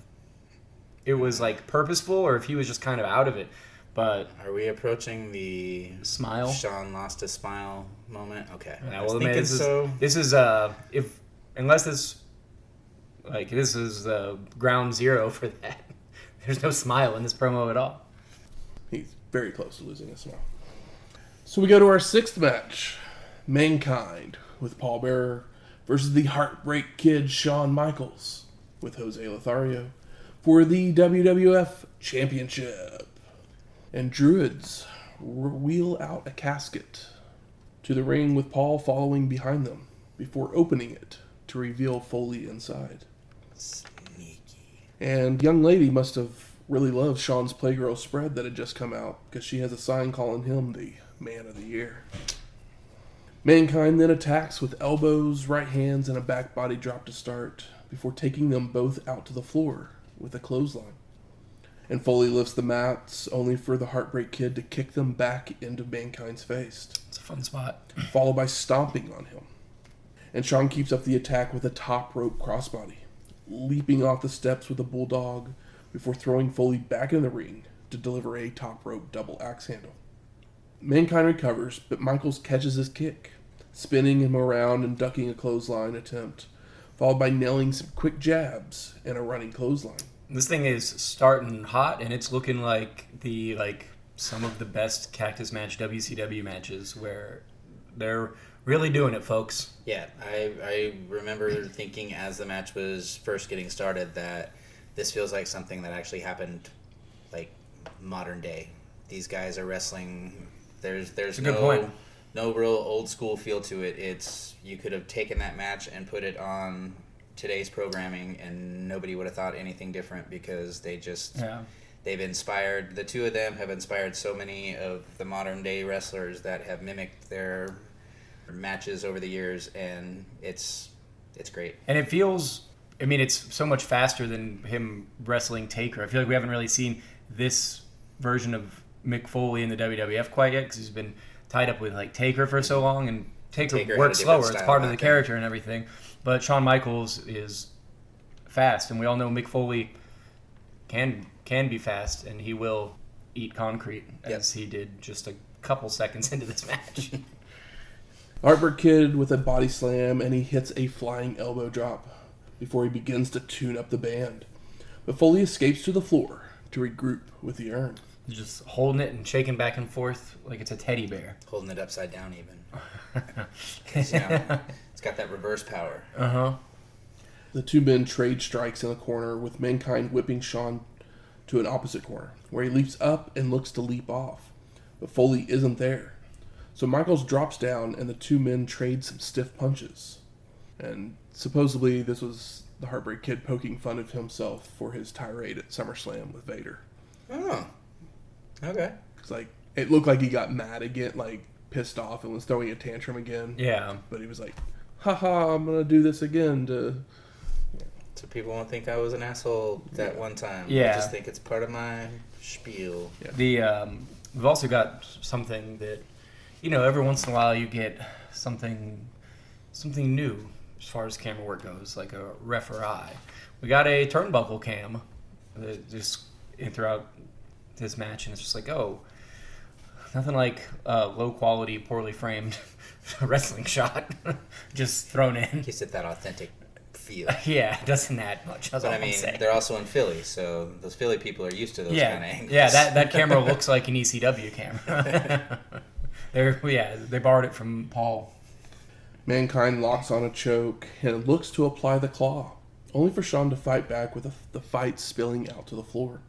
it was like purposeful or if he was just kind of out of it. But are we approaching the smile? Sean lost his smile moment. Okay. Yeah, I was well, thinking man, this is unless this is ground zero for that. There's no smile in this promo at all. He's very close to losing a smile. So we go to our sixth match. Mankind with Paul Bearer versus the Heartbreak Kid Shawn Michaels with Jose Lothario for the WWF Championship. And Druids wheel out a casket to the ring with Paul following behind them before opening it to reveal Foley inside. Sneaky. And young lady must have really loved Shawn's Playgirl spread that had just come out, because she has a sign calling him the Man of the Year. Mankind then attacks with elbows, right hands, and a back body drop to start, before taking them both out to the floor with a clothesline. And Foley lifts the mats, only for the Heartbreak Kid to kick them back into Mankind's face. It's a fun spot. Followed by stomping on him. And Shawn keeps up the attack with a top rope crossbody, leaping off the steps with a Bulldog before throwing Foley back in the ring to deliver a top rope double axe handle. Mankind recovers, but Michaels catches his kick, spinning him around and ducking a clothesline attempt, followed by nailing some quick jabs and a running clothesline. This thing is starting hot, and it's looking like some of the best Cactus Match WCW matches where they're really doing it, folks. Yeah, I remember thinking as the match was first getting started that this feels like something that actually happened like modern day. These guys are wrestling. There's no real old school feel to it. It's you could have taken that match and put it on today's programming and nobody would have thought anything different because they've inspired, the two of them have inspired so many of the modern day wrestlers that have mimicked their matches over the years, and it's great. And it feels, it's so much faster than him wrestling Taker. I feel like we haven't really seen this version of Mick Foley in the WWF quite yet because he's been tied up with like Taker for so long, and Taker works slower. It's part of the character and everything. But Shawn Michaels is fast, and we all know Mick Foley can be fast, and he will eat concrete as he did just a couple seconds into this match. Heartbreak Kid with a body slam, and he hits a flying elbow drop before he begins to tune up the band. But Foley escapes to the floor to regroup with the urn. Just holding it and shaking back and forth like it's a teddy bear. Holding it upside down even. 'Cause, it's got that reverse power. Uh-huh. The two men trade strikes in a corner, with Mankind whipping Shawn to an opposite corner, where he leaps up and looks to leap off. But Foley isn't there. So Michaels drops down, and the two men trade some stiff punches. And supposedly this was the Heartbreak Kid poking fun of himself for his tirade at SummerSlam with Vader. Oh. Okay. Because, like, it looked like he got mad again, like, pissed off and was throwing a tantrum again. Yeah. But he was like, haha, I'm going to do this again to... So people won't think I was an asshole that one time. Yeah. I just think it's part of my spiel. Yeah. We've also got something that, every once in a while you get something new as far as camera work goes, like a referee. We got a turnbuckle cam just throughout this match, and it's just like, oh, nothing like low quality, poorly framed wrestling shot just thrown in. Gives it that authentic feel. Yeah, it doesn't add much. That's But all I mean, I'm saying. they're also in Philly, so those Philly people are used to those kind of angles. Yeah, that camera looks like an ECW camera. They borrowed it from Paul. Mankind locks on a choke and looks to apply the claw, only for Shawn to fight back with the fight spilling out to the floor.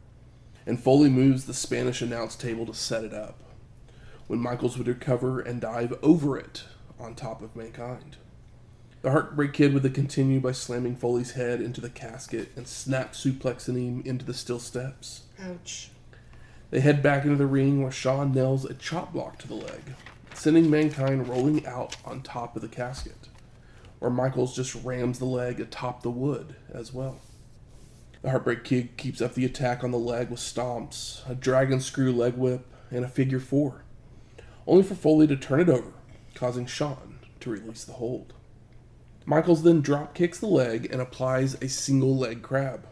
And Foley moves the Spanish announce table to set it up, when Michaels would recover and dive over it on top of Mankind. The Heartbreak Kid would continue by slamming Foley's head into the casket and snap suplexing him into the steel steps. Ouch. They head back into the ring where Shawn nails a chop block to the leg, sending Mankind rolling out on top of the casket, where Michaels just rams the leg atop the wood as well. The Heartbreak Kid keeps up the attack on the leg with stomps, a dragon screw leg whip, and a figure four, only for Foley to turn it over, causing Shawn to release the hold. Michaels then drop kicks the leg and applies a single leg crab,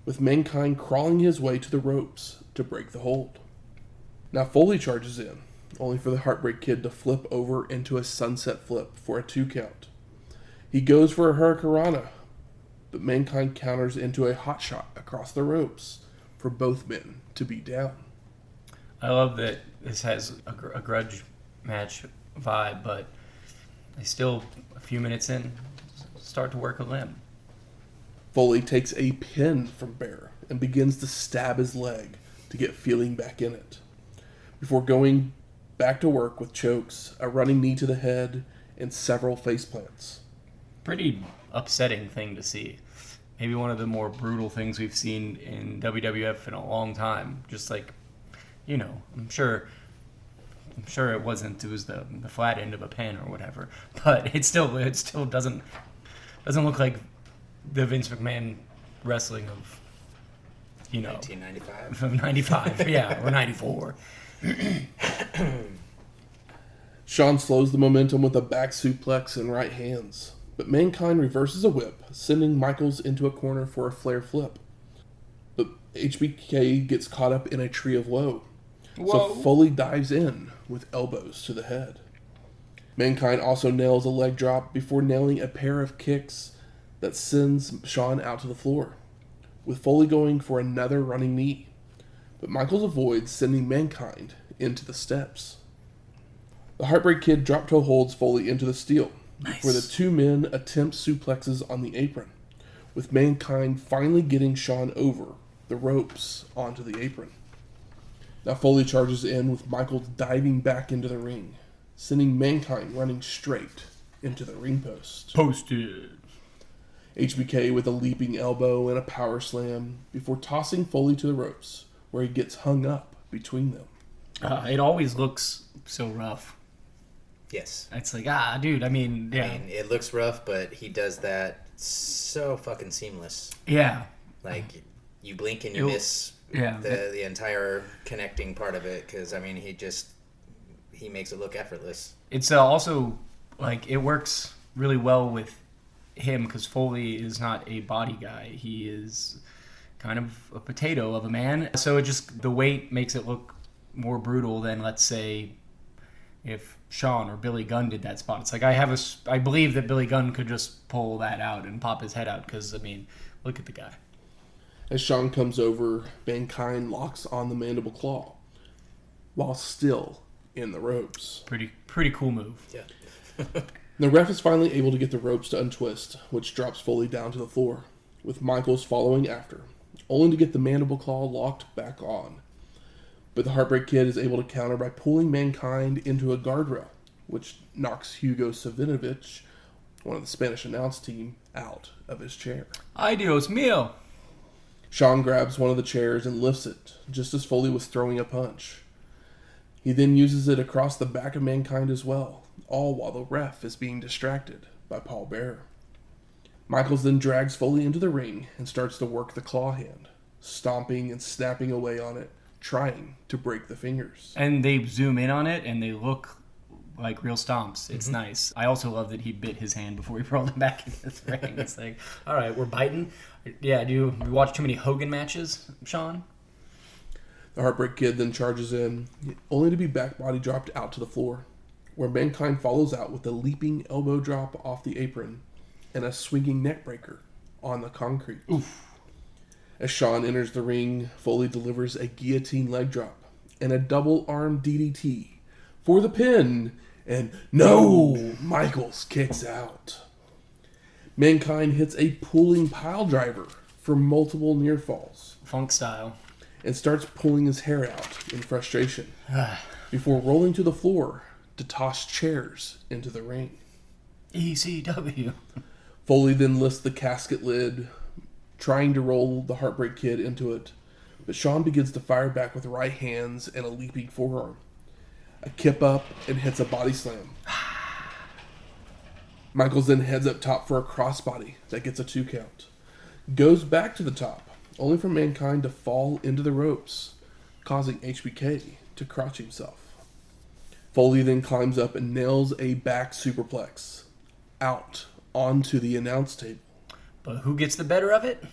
with Mankind crawling his way to the ropes to break the hold. Now Foley charges in, only for the Heartbreak Kid to flip over into a sunset flip for a 2 count. He goes for a hurricanrana, but Mankind counters into a hot shot across the ropes for both men to be down. I love that this has a grudge match vibe, but they still, a few minutes in, start to work a limb. Foley takes a pin from Bear and begins to stab his leg to get feeling back in it, before going back to work with chokes, a running knee to the head, and several face plants. Pretty upsetting thing to see. Maybe one of the more brutal things we've seen in WWF in a long time. Just like, I'm sure it was the flat end of a pen or whatever, but it still doesn't look like the Vince McMahon wrestling of 1995. of 95, yeah, or 94. Shawn slows the momentum with a back suplex and right hands, but Mankind reverses a whip, sending Michaels into a corner for a flare flip. But HBK gets caught up in a tree of woe, so Foley dives in with elbows to the head. Mankind also nails a leg drop before nailing a pair of kicks that sends Shawn out to the floor, with Foley going for another running knee, but Michaels avoids, sending Mankind into the steps. The Heartbreak Kid drop-toe holds Foley into the steel, where the two men attempt suplexes on the apron, with Mankind finally getting Shawn over the ropes onto the apron. Now Foley charges in with Michaels diving back into the ring, sending Mankind running straight into the ring post. Posted. HBK with a leaping elbow and a power slam before tossing Foley to the ropes, where he gets hung up between them. It always looks so rough. Yes. It's like, dude, I mean, it looks rough, but he does that so fucking seamless. Yeah. Like, you blink and you miss the entire connecting part of it, because, I mean, he makes it look effortless. It's also, like, it works really well with him, because Foley is not a body guy. He is kind of a potato of a man. So it just, the weight makes it look more brutal than, let's say, if Shawn or Billy Gunn did that spot. It's like, I believe that Billy Gunn could just pull that out and pop his head out, because, I mean, look at the guy. As Shawn comes over, Mankind locks on the mandible claw, while still in the ropes. Pretty cool move. Yeah. The ref is finally able to get the ropes to untwist, which drops Foley down to the floor, with Michaels following after, only to get the mandible claw locked back on. But the Heartbreak Kid is able to counter by pulling Mankind into a guardrail, which knocks Hugo Savinovich, one of the Spanish announce team, out of his chair. Ay Dios mío! Shawn grabs one of the chairs and lifts it, just as Foley was throwing a punch. He then uses it across the back of Mankind as well, all while the ref is being distracted by Paul Bearer. Michaels then drags Foley into the ring and starts to work the claw hand, stomping and snapping away on it, trying to break the fingers. And they zoom in on it, and they look like real stomps. It's nice. I also love that he bit his hand before he rolled it back into the ring. It's like, all right, we're biting. Yeah, do you watch too many Hogan matches, Shawn? The Heartbreak Kid then charges in, only to be back body dropped out to the floor, where Mankind follows out with a leaping elbow drop off the apron and a swinging neck breaker on the concrete. Oof. As Shawn enters the ring, Foley delivers a guillotine leg drop and a double-arm DDT for the pin, and no! Michaels kicks out. Mankind hits a pulling pile driver for multiple near falls Funk style. and starts pulling his hair out in frustration before rolling to the floor to toss chairs into the ring. ECW. Foley then lifts the casket lid, trying to roll the Heartbreak Kid into it, but Shawn begins to fire back with right hands and a leaping forearm. A kip up and hits a body slam. Michaels then heads up top for a crossbody that gets a 2 count. Goes back to the top, only for Mankind to fall into the ropes, causing HBK to crotch himself. Foley then climbs up and nails a back superplex out onto the announce table. But who gets the better of it?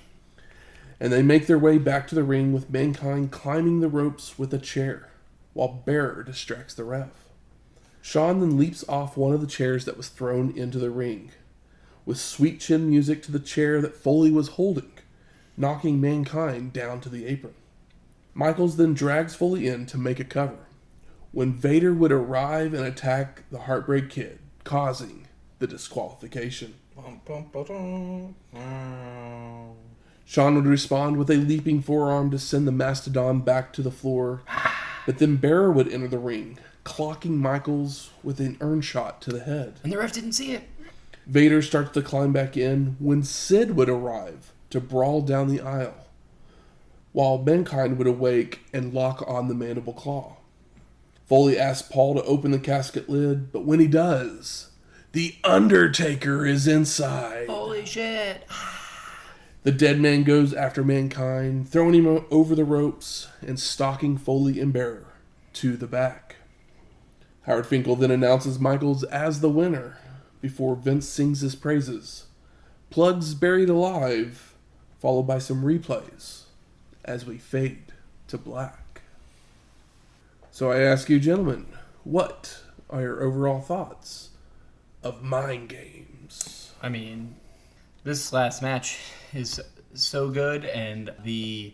And they make their way back to the ring with Mankind climbing the ropes with a chair, while Bearer distracts the ref. Shawn then leaps off one of the chairs that was thrown into the ring, with sweet chin music to the chair that Foley was holding, knocking Mankind down to the apron. Michaels then drags Foley in to make a cover, when Vader would arrive and attack the Heartbreak Kid, causing the disqualification. Shawn would respond with a leaping forearm to send the Mastodon back to the floor, but then Bearer would enter the ring, clocking Michaels with an earn shot to the head. And the ref didn't see it. Vader starts to climb back in when Sid would arrive to brawl down the aisle, while Mankind would awake and lock on the mandible claw. Foley asks Paul to open the casket lid, but when he does, the Undertaker is inside. Holy shit. The dead man goes after Mankind, throwing him over the ropes and stalking Foley and Bearer to the back. Howard Finkel then announces Michaels as the winner before Vince sings his praises, plugs Buried Alive, followed by some replays as we fade to black. So I ask you, gentlemen, what are your overall thoughts of Mind Games? I mean, this last match is so good, and the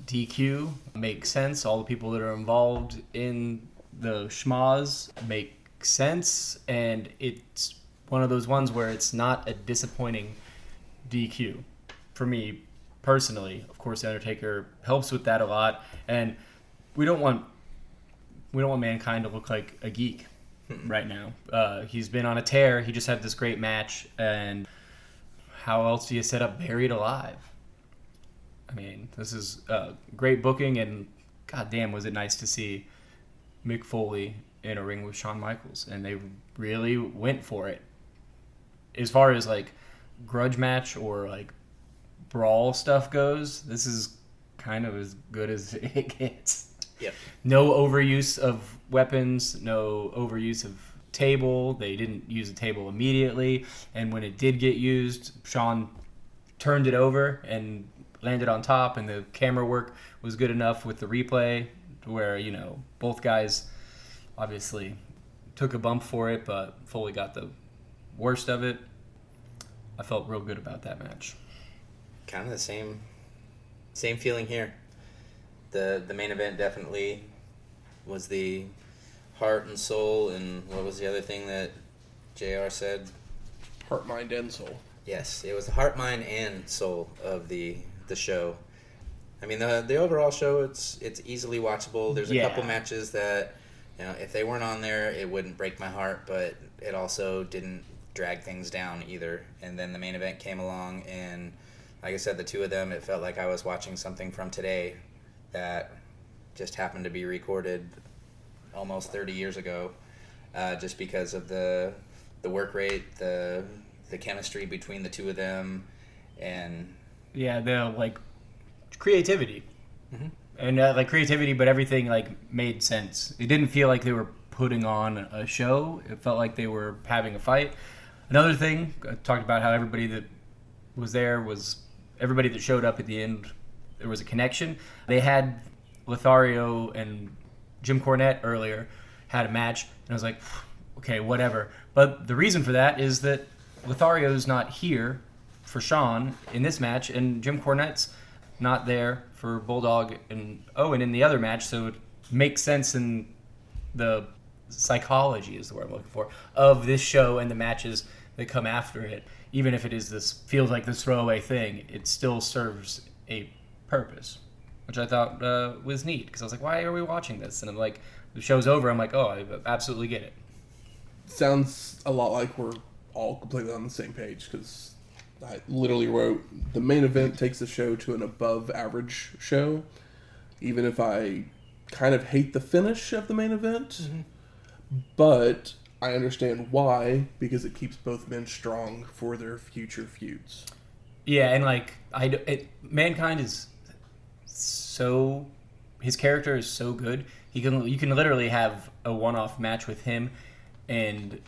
DQ makes sense. All the people that are involved in the schmoz make sense, and it's one of those ones where it's not a disappointing DQ. For me, personally, of course, the Undertaker helps with that a lot, and we don't want Mankind to look like a geek right now. He's been on a tear. He just had this great match, and how else do you set up Buried Alive? I mean, this is great booking, and goddamn, was it nice to see Mick Foley in a ring with Shawn Michaels, and they really went for it. As far as like grudge match or like brawl stuff goes, this is kind of as good as it gets. Yep. No overuse of weapons, no overuse of table. They didn't use the table immediately, and when it did get used, Shawn turned it over and landed on top, and the camera work was good enough with the replay where, you know, both guys obviously took a bump for it, but Foley got the worst of it. I felt real good about that match. Kind of the same feeling here. The main event definitely was the heart and soul, and what was the other thing that JR said. Heart, mind, and soul. Yes, it was the heart, mind, and soul of the show. I mean, the overall show, it's easily watchable. There's a couple matches that, you know, if they weren't on there, it wouldn't break my heart, but it also didn't drag things down either. And then the main event came along, and like I said, the two of them, it felt like I was watching something from today that just happened to be recorded almost 30 years ago, just because of the work rate, the chemistry between the two of them, and the like creativity, and like creativity, but everything like made sense. It didn't feel like they were putting on a show. It felt like they were having a fight. Another thing, I talked about how everybody that was there was everybody that showed up at the end. There was a connection. They had Lothario and Jim Cornette earlier had a match, and I was like, okay, whatever. But the reason for that is that Lothario's not here for Shawn in this match, and Jim Cornette's not there for Bulldog and Owen in the other match, so it makes sense in the psychology is the word I'm looking for, of this show and the matches that come after it. Even if it is feels like this throwaway thing, it still serves a purpose, which I thought was neat, because I was like, why are we watching this? And I'm like, the show's over, I'm like, oh, I absolutely get it. Sounds a lot like we're all completely on the same page, because I literally wrote, the main event takes the show to an above average show, even if I kind of hate the finish of the main event, but I understand why, because it keeps both men strong for their future feuds. Yeah, and like Mankind is so, his character is so good. You can literally have a one-off match with him and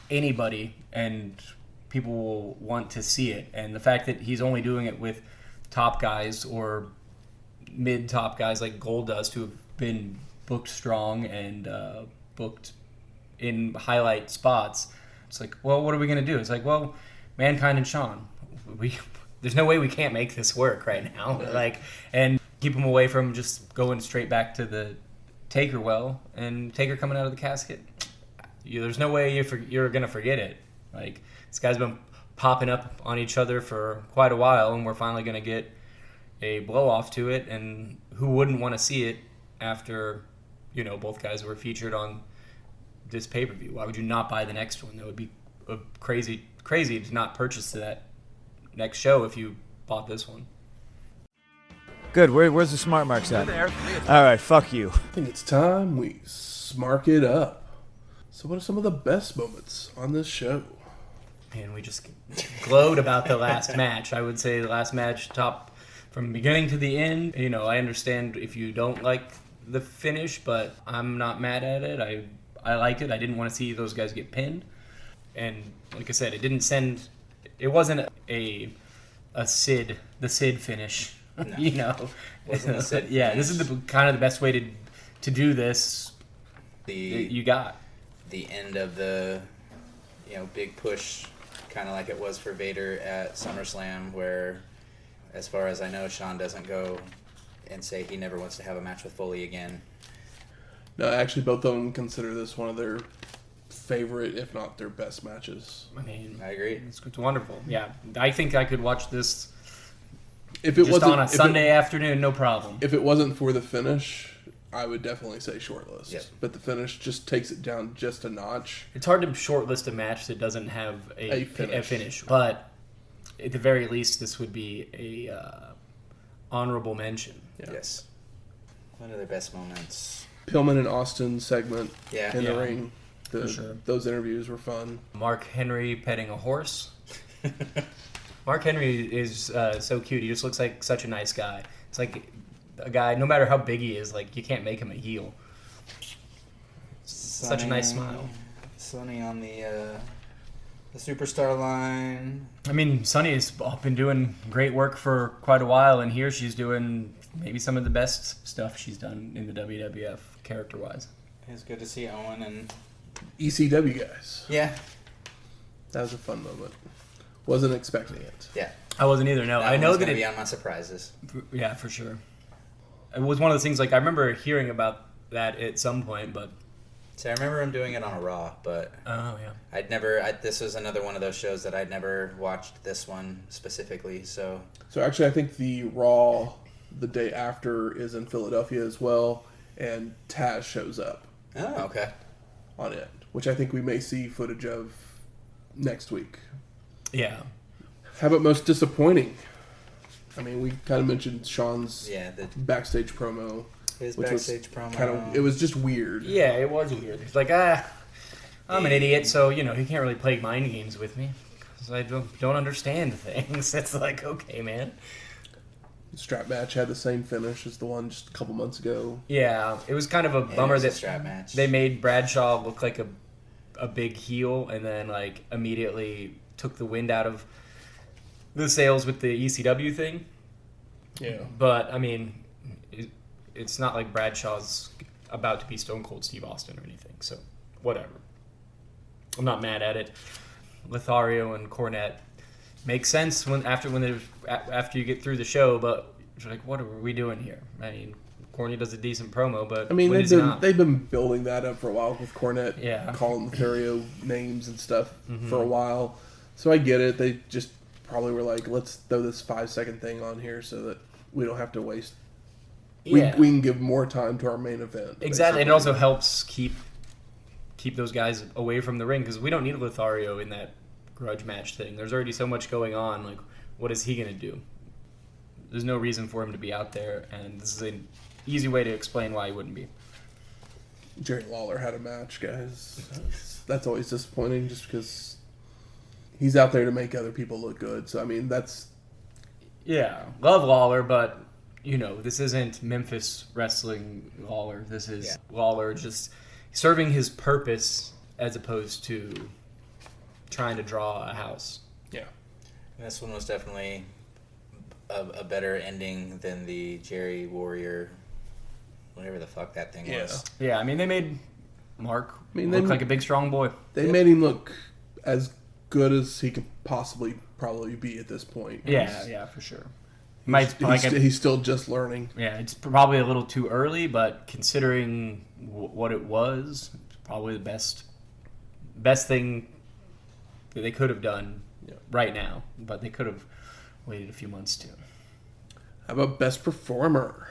anybody, and people will want to see it. And the fact that he's only doing it with top guys or mid-top guys like Goldust, who have been booked strong and booked in highlight spots. It's like, well, what are we going to do? It's like, well, Mankind and Shawn, there's no way we can't make this work right now. Like, and keep them away from just going straight back to the Taker well, and Taker coming out of the casket. There's no way you're going to forget it. Like, this guy's been popping up on each other for quite a while, and we're finally going to get a blow-off to it, and who wouldn't want to see it after, both guys were featured on this pay-per-view? Why would you not buy the next one? That would be crazy to not purchase that next show if you bought this one. Good. Where's the smart marks at? All right, fuck you. I think it's time we smark it up. So what are some of the best moments on this show? Man, we just glowed about the last match. I would say the last match, top from beginning to the end. I understand if you don't like the finish, but I'm not mad at it. I liked it. I didn't want to see those guys get pinned. And like I said, it wasn't the Sid finish. No. Wasn't the Sid yeah, finish. this is kind of the best way to do this. You got the end of the big push, kind of like it was for Vader at SummerSlam, where, as far as I know, Shawn doesn't go and say he never wants to have a match with Foley again. No, actually, both of them consider this one of their favorite, if not their best matches. I mean, I agree. It's wonderful. Yeah, I think I could watch this if it just wasn't on a Sunday afternoon, no problem. If it wasn't for the finish, I would definitely say shortlist. Yep. But the finish just takes it down just a notch. It's hard to shortlist a match that doesn't have a finish. But at the very least, this would be a honorable mention. Yeah. Yes. One of their best moments. Pillman and Austin segment in the Yeah. ring. For sure. Those interviews were fun. Mark Henry petting a horse. Mark Henry is so cute. He just looks like such a nice guy. It's like a guy, no matter how big he is, like you can't make him a heel. Such a nice smile. Sonny on the superstar line. I mean, Sonny has been doing great work for quite a while, and here she's doing maybe some of the best stuff she's done in the WWF, character-wise. It's good to see Owen and ECW guys. Yeah. That was a fun moment. Wasn't expecting it. Yeah. I wasn't either. No, I know that be on my surprises. Yeah, for sure. It was one of those things. Like I remember hearing about that at some point, but See, I remember him doing it on a Raw, but Oh yeah. This was another one of those shows that I'd never watched this one specifically. So actually, I think the Raw the day after is in Philadelphia as well, and Taz shows up okay. on it, which I think we may see footage of next week. Yeah. How about most disappointing? I mean, we kind of mentioned Shawn's the backstage promo. his which backstage promo. It was just weird. Yeah, it was weird. It's like, I'm an idiot, so, he can't really play mind games with me. Because I don't understand things. It's like, okay, man. The strap match had the same finish as the one just a couple months ago. Yeah, it was kind of a it bummer was a that strap match. they made Bradshaw look like a big heel and then, like, immediately took the wind out of the sails with the ECW thing. Yeah. But, I mean, it's not like Bradshaw's about to be Stone Cold Steve Austin or anything, so whatever. I'm not mad at it. Lothario and Cornette makes sense after you get through the show, but you're like, what are we doing here? I mean, Corny does a decent promo, but I mean, when is he not? they've been building that up for a while with Cornette, Yeah. calling Lothario names and stuff for a while. So I get it. They just probably were like, let's throw this 5-second thing on here so that we don't have to waste. Yeah. We can give more time to our main event. Exactly. It basically. also helps keep those guys away from the ring because we don't need Lothario in that grudge match thing. There's already so much going on. Like, what is he going to do? There's no reason for him to be out there, and this is an easy way to explain why he wouldn't be. Jerry Lawler had a match, guys. That's always disappointing just because he's out there to make other people look good. So, I mean, that's... Yeah, love Lawler, but, this isn't Memphis wrestling Lawler. This is Lawler just serving his purpose as opposed to trying to draw a house. Yeah. This one was definitely a better ending than the Jerry Warrior, whatever the fuck that thing was. Yeah, I mean, they made Mark they look like a big, strong boy. They made him look as good as he could probably be at this point. Yeah, for sure. He's still just learning. Yeah, it's probably a little too early, but considering what it was, probably the best thing that they could have done right now. But they could have waited a few months too. How about best performer?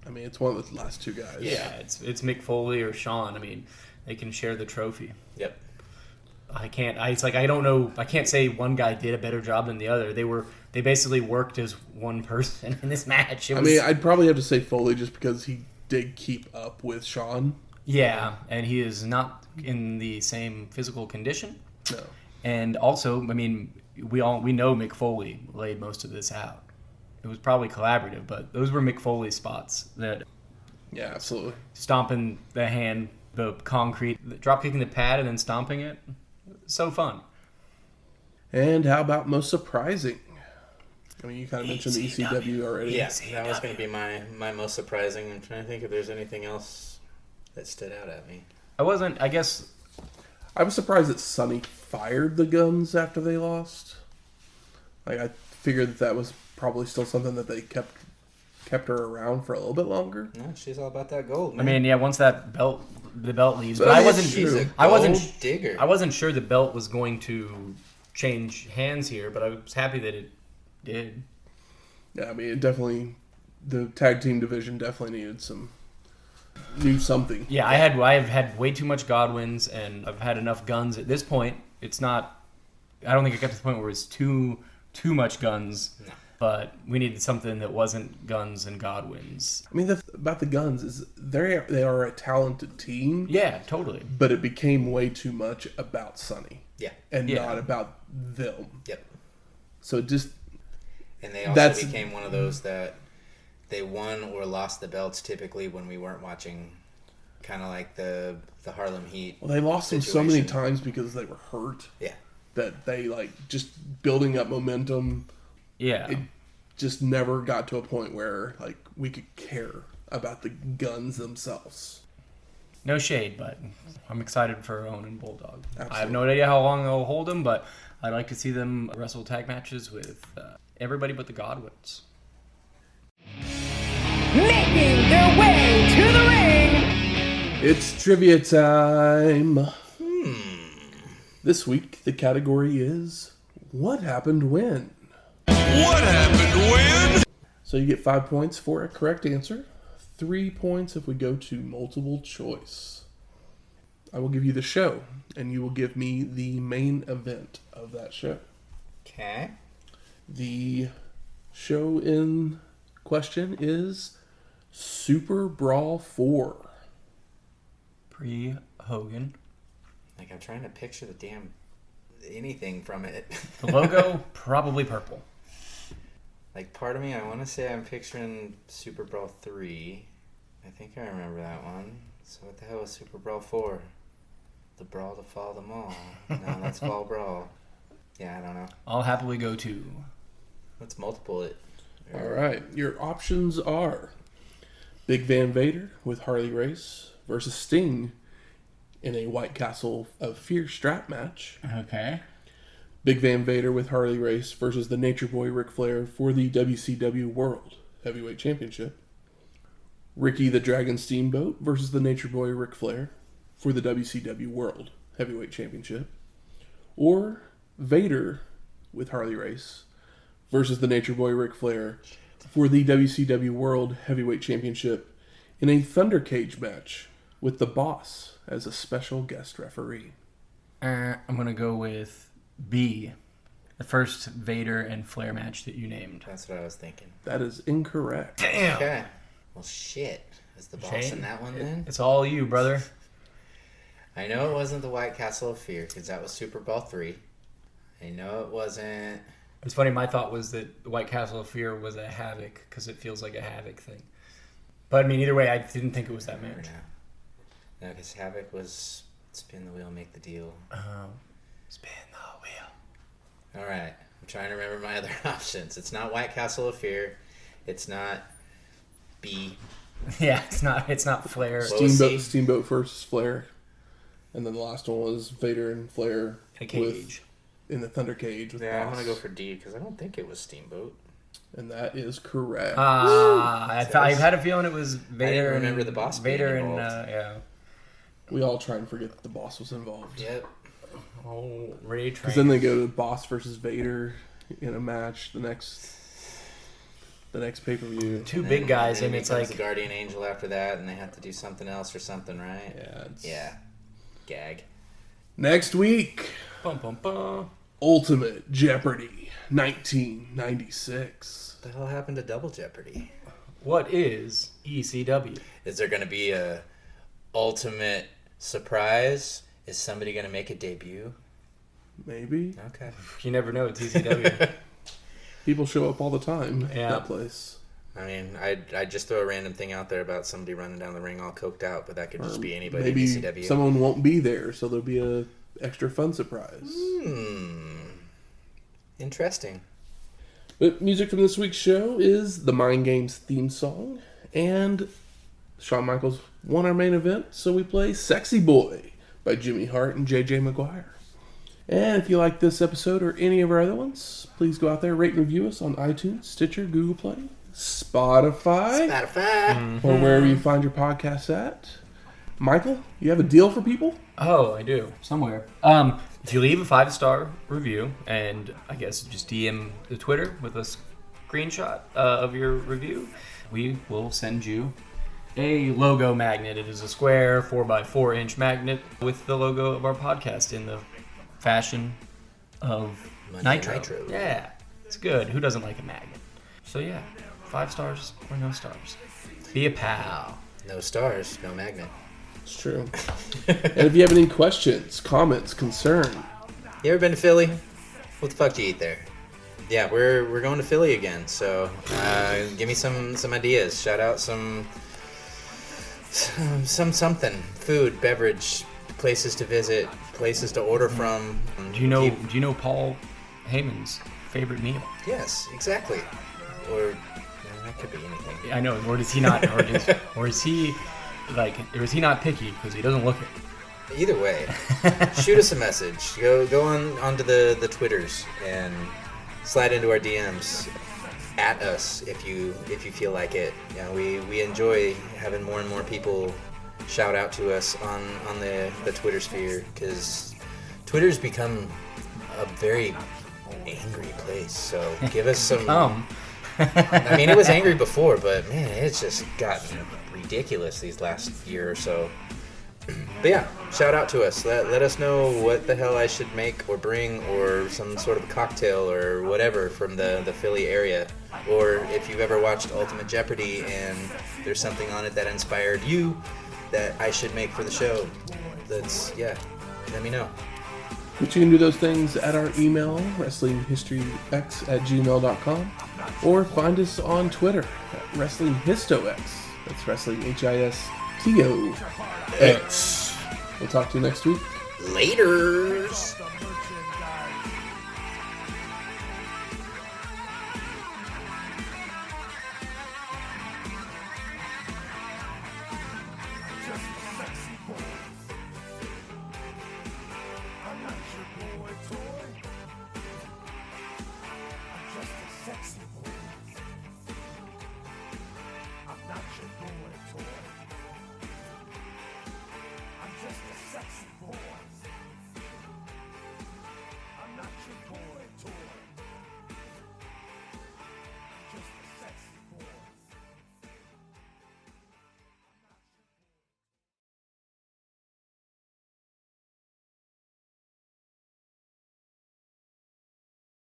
I mean, it's one of the last two guys. Yeah, it's Mick Foley or Shawn. I mean, they can share the trophy. Yep. I don't know. I can't say one guy did a better job than the other. They basically worked as one person in this match. I'd probably have to say Foley just because he did keep up with Shawn. Yeah, and he is not in the same physical condition. No. And also, I mean, we know Mick Foley laid most of this out. It was probably collaborative, but those were Mick Foley's spots. That Yeah, absolutely. stomping the hand, the concrete, drop kicking the pad, and then stomping it. So fun. And how about most surprising? I mean, you kind of mentioned the ECW already. Yeah, that was going to be my most surprising. I'm trying to think if there's anything else that stood out at me. I was surprised that Sonny fired the Guns after they lost. Like, I figured that was probably still something that they kept her around for a little bit longer. No, she's all about that gold, man. I mean, yeah, once the belt leaves, But but she's a I wasn't gold digger. I wasn't sure the belt was going to change hands here, but I was happy that it did. Yeah, I mean, the tag team division definitely needed something. Yeah, I have had way too much Godwins, and I've had enough Guns at this point. It's not. I don't think it got to the point where it's too much Guns. No. But we needed something that wasn't Guns and Godwins. I mean, about the Guns is they are a talented team. Yeah, totally. But it became way too much about Sonny. Yeah. And not about them. Yep. So just... And they also became one of those that they won or lost the belts typically when we weren't watching, kind of like the Harlem Heat. Well, they lost them so many times because they were hurt. Yeah. That they, just building up momentum... Yeah. It just never got to a point where we could care about the Guns themselves. No shade, but I'm excited for Owen and Bulldog. Absolutely. I have no idea how long they'll hold them, but I'd like to see them wrestle tag matches with everybody but the Godwins. Making their way to the ring It's trivia time. This week, the category is What Happened When? What happened when? So you get 5 points for a correct answer, 3 points if we go to multiple choice. I will give you the show, and you will give me the main event of that show. Okay. The show in question is Super Brawl 4. Pre-Hogan. Like, I'm trying to picture the damn anything from it. The logo, probably purple. Like, part of me, I want to say I'm picturing Super Brawl 3. I think I remember that one. So what the hell was Super Brawl 4? The brawl to fall them all. No, that's Fall Brawl. Yeah, I don't know. I'll happily go to. Let's multiple it. All right, your options are Big Van Vader with Harley Race versus Sting in a White Castle of Fear strap match. Okay. Big Van Vader with Harley Race versus the Nature Boy Ric Flair for the WCW World Heavyweight Championship. Ricky the Dragon Steamboat versus the Nature Boy Ric Flair for the WCW World Heavyweight Championship. Or Vader with Harley Race versus the Nature Boy Ric Flair for the WCW World Heavyweight Championship in a Thunder Cage match with the Boss as a special guest referee. I'm going to go with B. The first Vader and Flair match that you named. That's what I was thinking. That is incorrect. Damn. Okay. Well, shit. Is the boss in that one then? It's all you, brother. I know it wasn't the White Castle of Fear because that was Super Brawl 3. I know it wasn't. It's funny, my thought was that the White Castle of Fear was a Havoc because it feels like a Havoc thing. But I mean, either way, I didn't think it was that match. No, because Havoc was spin the wheel, make the deal. Spin the wheel. All right. I'm trying to remember my other options. It's not White Castle of Fear. It's not B. Yeah, it's not Flair. Steamboat versus Flair. And then the last one was Vader and Flair In a cage. In the Thunder Cage with Yeah, Boss. I'm going to go for D because I don't think it was Steamboat. And that is correct. I've had a feeling it was Vader. I didn't remember the Boss being Vader and involved. yeah. We all try and forget that the Boss was involved. Yep. Oh, Ray Because then they go to Boss versus Vader in a match the next pay-per-view. Two big guys, and it's like the Guardian Angel after that, and they have to do something else or something, right? Yeah. Yeah. Gag. Next week, bum bum bum. Ultimate Jeopardy 1996. What the hell happened to Double Jeopardy? What is ECW? Is there going to be a ultimate surprise? Is somebody going to make a debut? Maybe. Okay. You never know. It's ECW. People show up all the time at Yeah. that place. I mean, I'd just throw a random thing out there about somebody running down the ring all coked out, but that could just be anybody in Maybe ECW. someone won't be there, so there'll be a extra fun surprise. Interesting. But music from this week's show is the Mind Games theme song, and Shawn Michaels won our main event, so we play Sexy Boy by Jimmy Hart and JJ Maguire. And if you like this episode or any of our other ones, please go out there, rate and review us on iTunes, Stitcher, Google Play, Spotify, or wherever you find your podcasts at. Michael, you have a deal for people? Oh, I do. Somewhere. If you leave a 5-star review, and I guess just DM the Twitter with a screenshot of your review, we will send you a logo magnet. It is a square 4x4-inch magnet with the logo of our podcast in the fashion of Monday Nitro. Yeah, it's good. Who doesn't like a magnet? So yeah, 5 stars or no stars. Be a pal. No stars, no magnet. It's true. And if you have any questions, comments, concern, You ever been to Philly? What the fuck do you eat there? Yeah, we're going to Philly again, so give me some ideas. Shout out some something. Food, beverage, places to visit, places to order from. Do you know Paul Heyman's favorite meal? Yes, exactly. Or that could be anything. I know. Or does he not? Or is he not picky because he doesn't look it? Either way, shoot us a message. Go onto the Twitters and slide into our DMs. At us if you feel like it. You know, we enjoy having more and more people shout out to us on the Twitter sphere, because Twitter's become a very angry place. So give us some. I mean, it was angry before, but man, it's just gotten ridiculous these last year or so. But yeah, shout out to us. Let us know what the hell I should make or bring, or some sort of cocktail or whatever from the Philly area. Or if you've ever watched Ultimate Jeopardy and there's something on it that inspired you that I should make for the show, let me know. But you can do those things at our email, wrestlinghistoryx@gmail.com, or find us on Twitter at WrestlingHistoX. That's WrestlingHistoX. We'll talk to you next week. Later.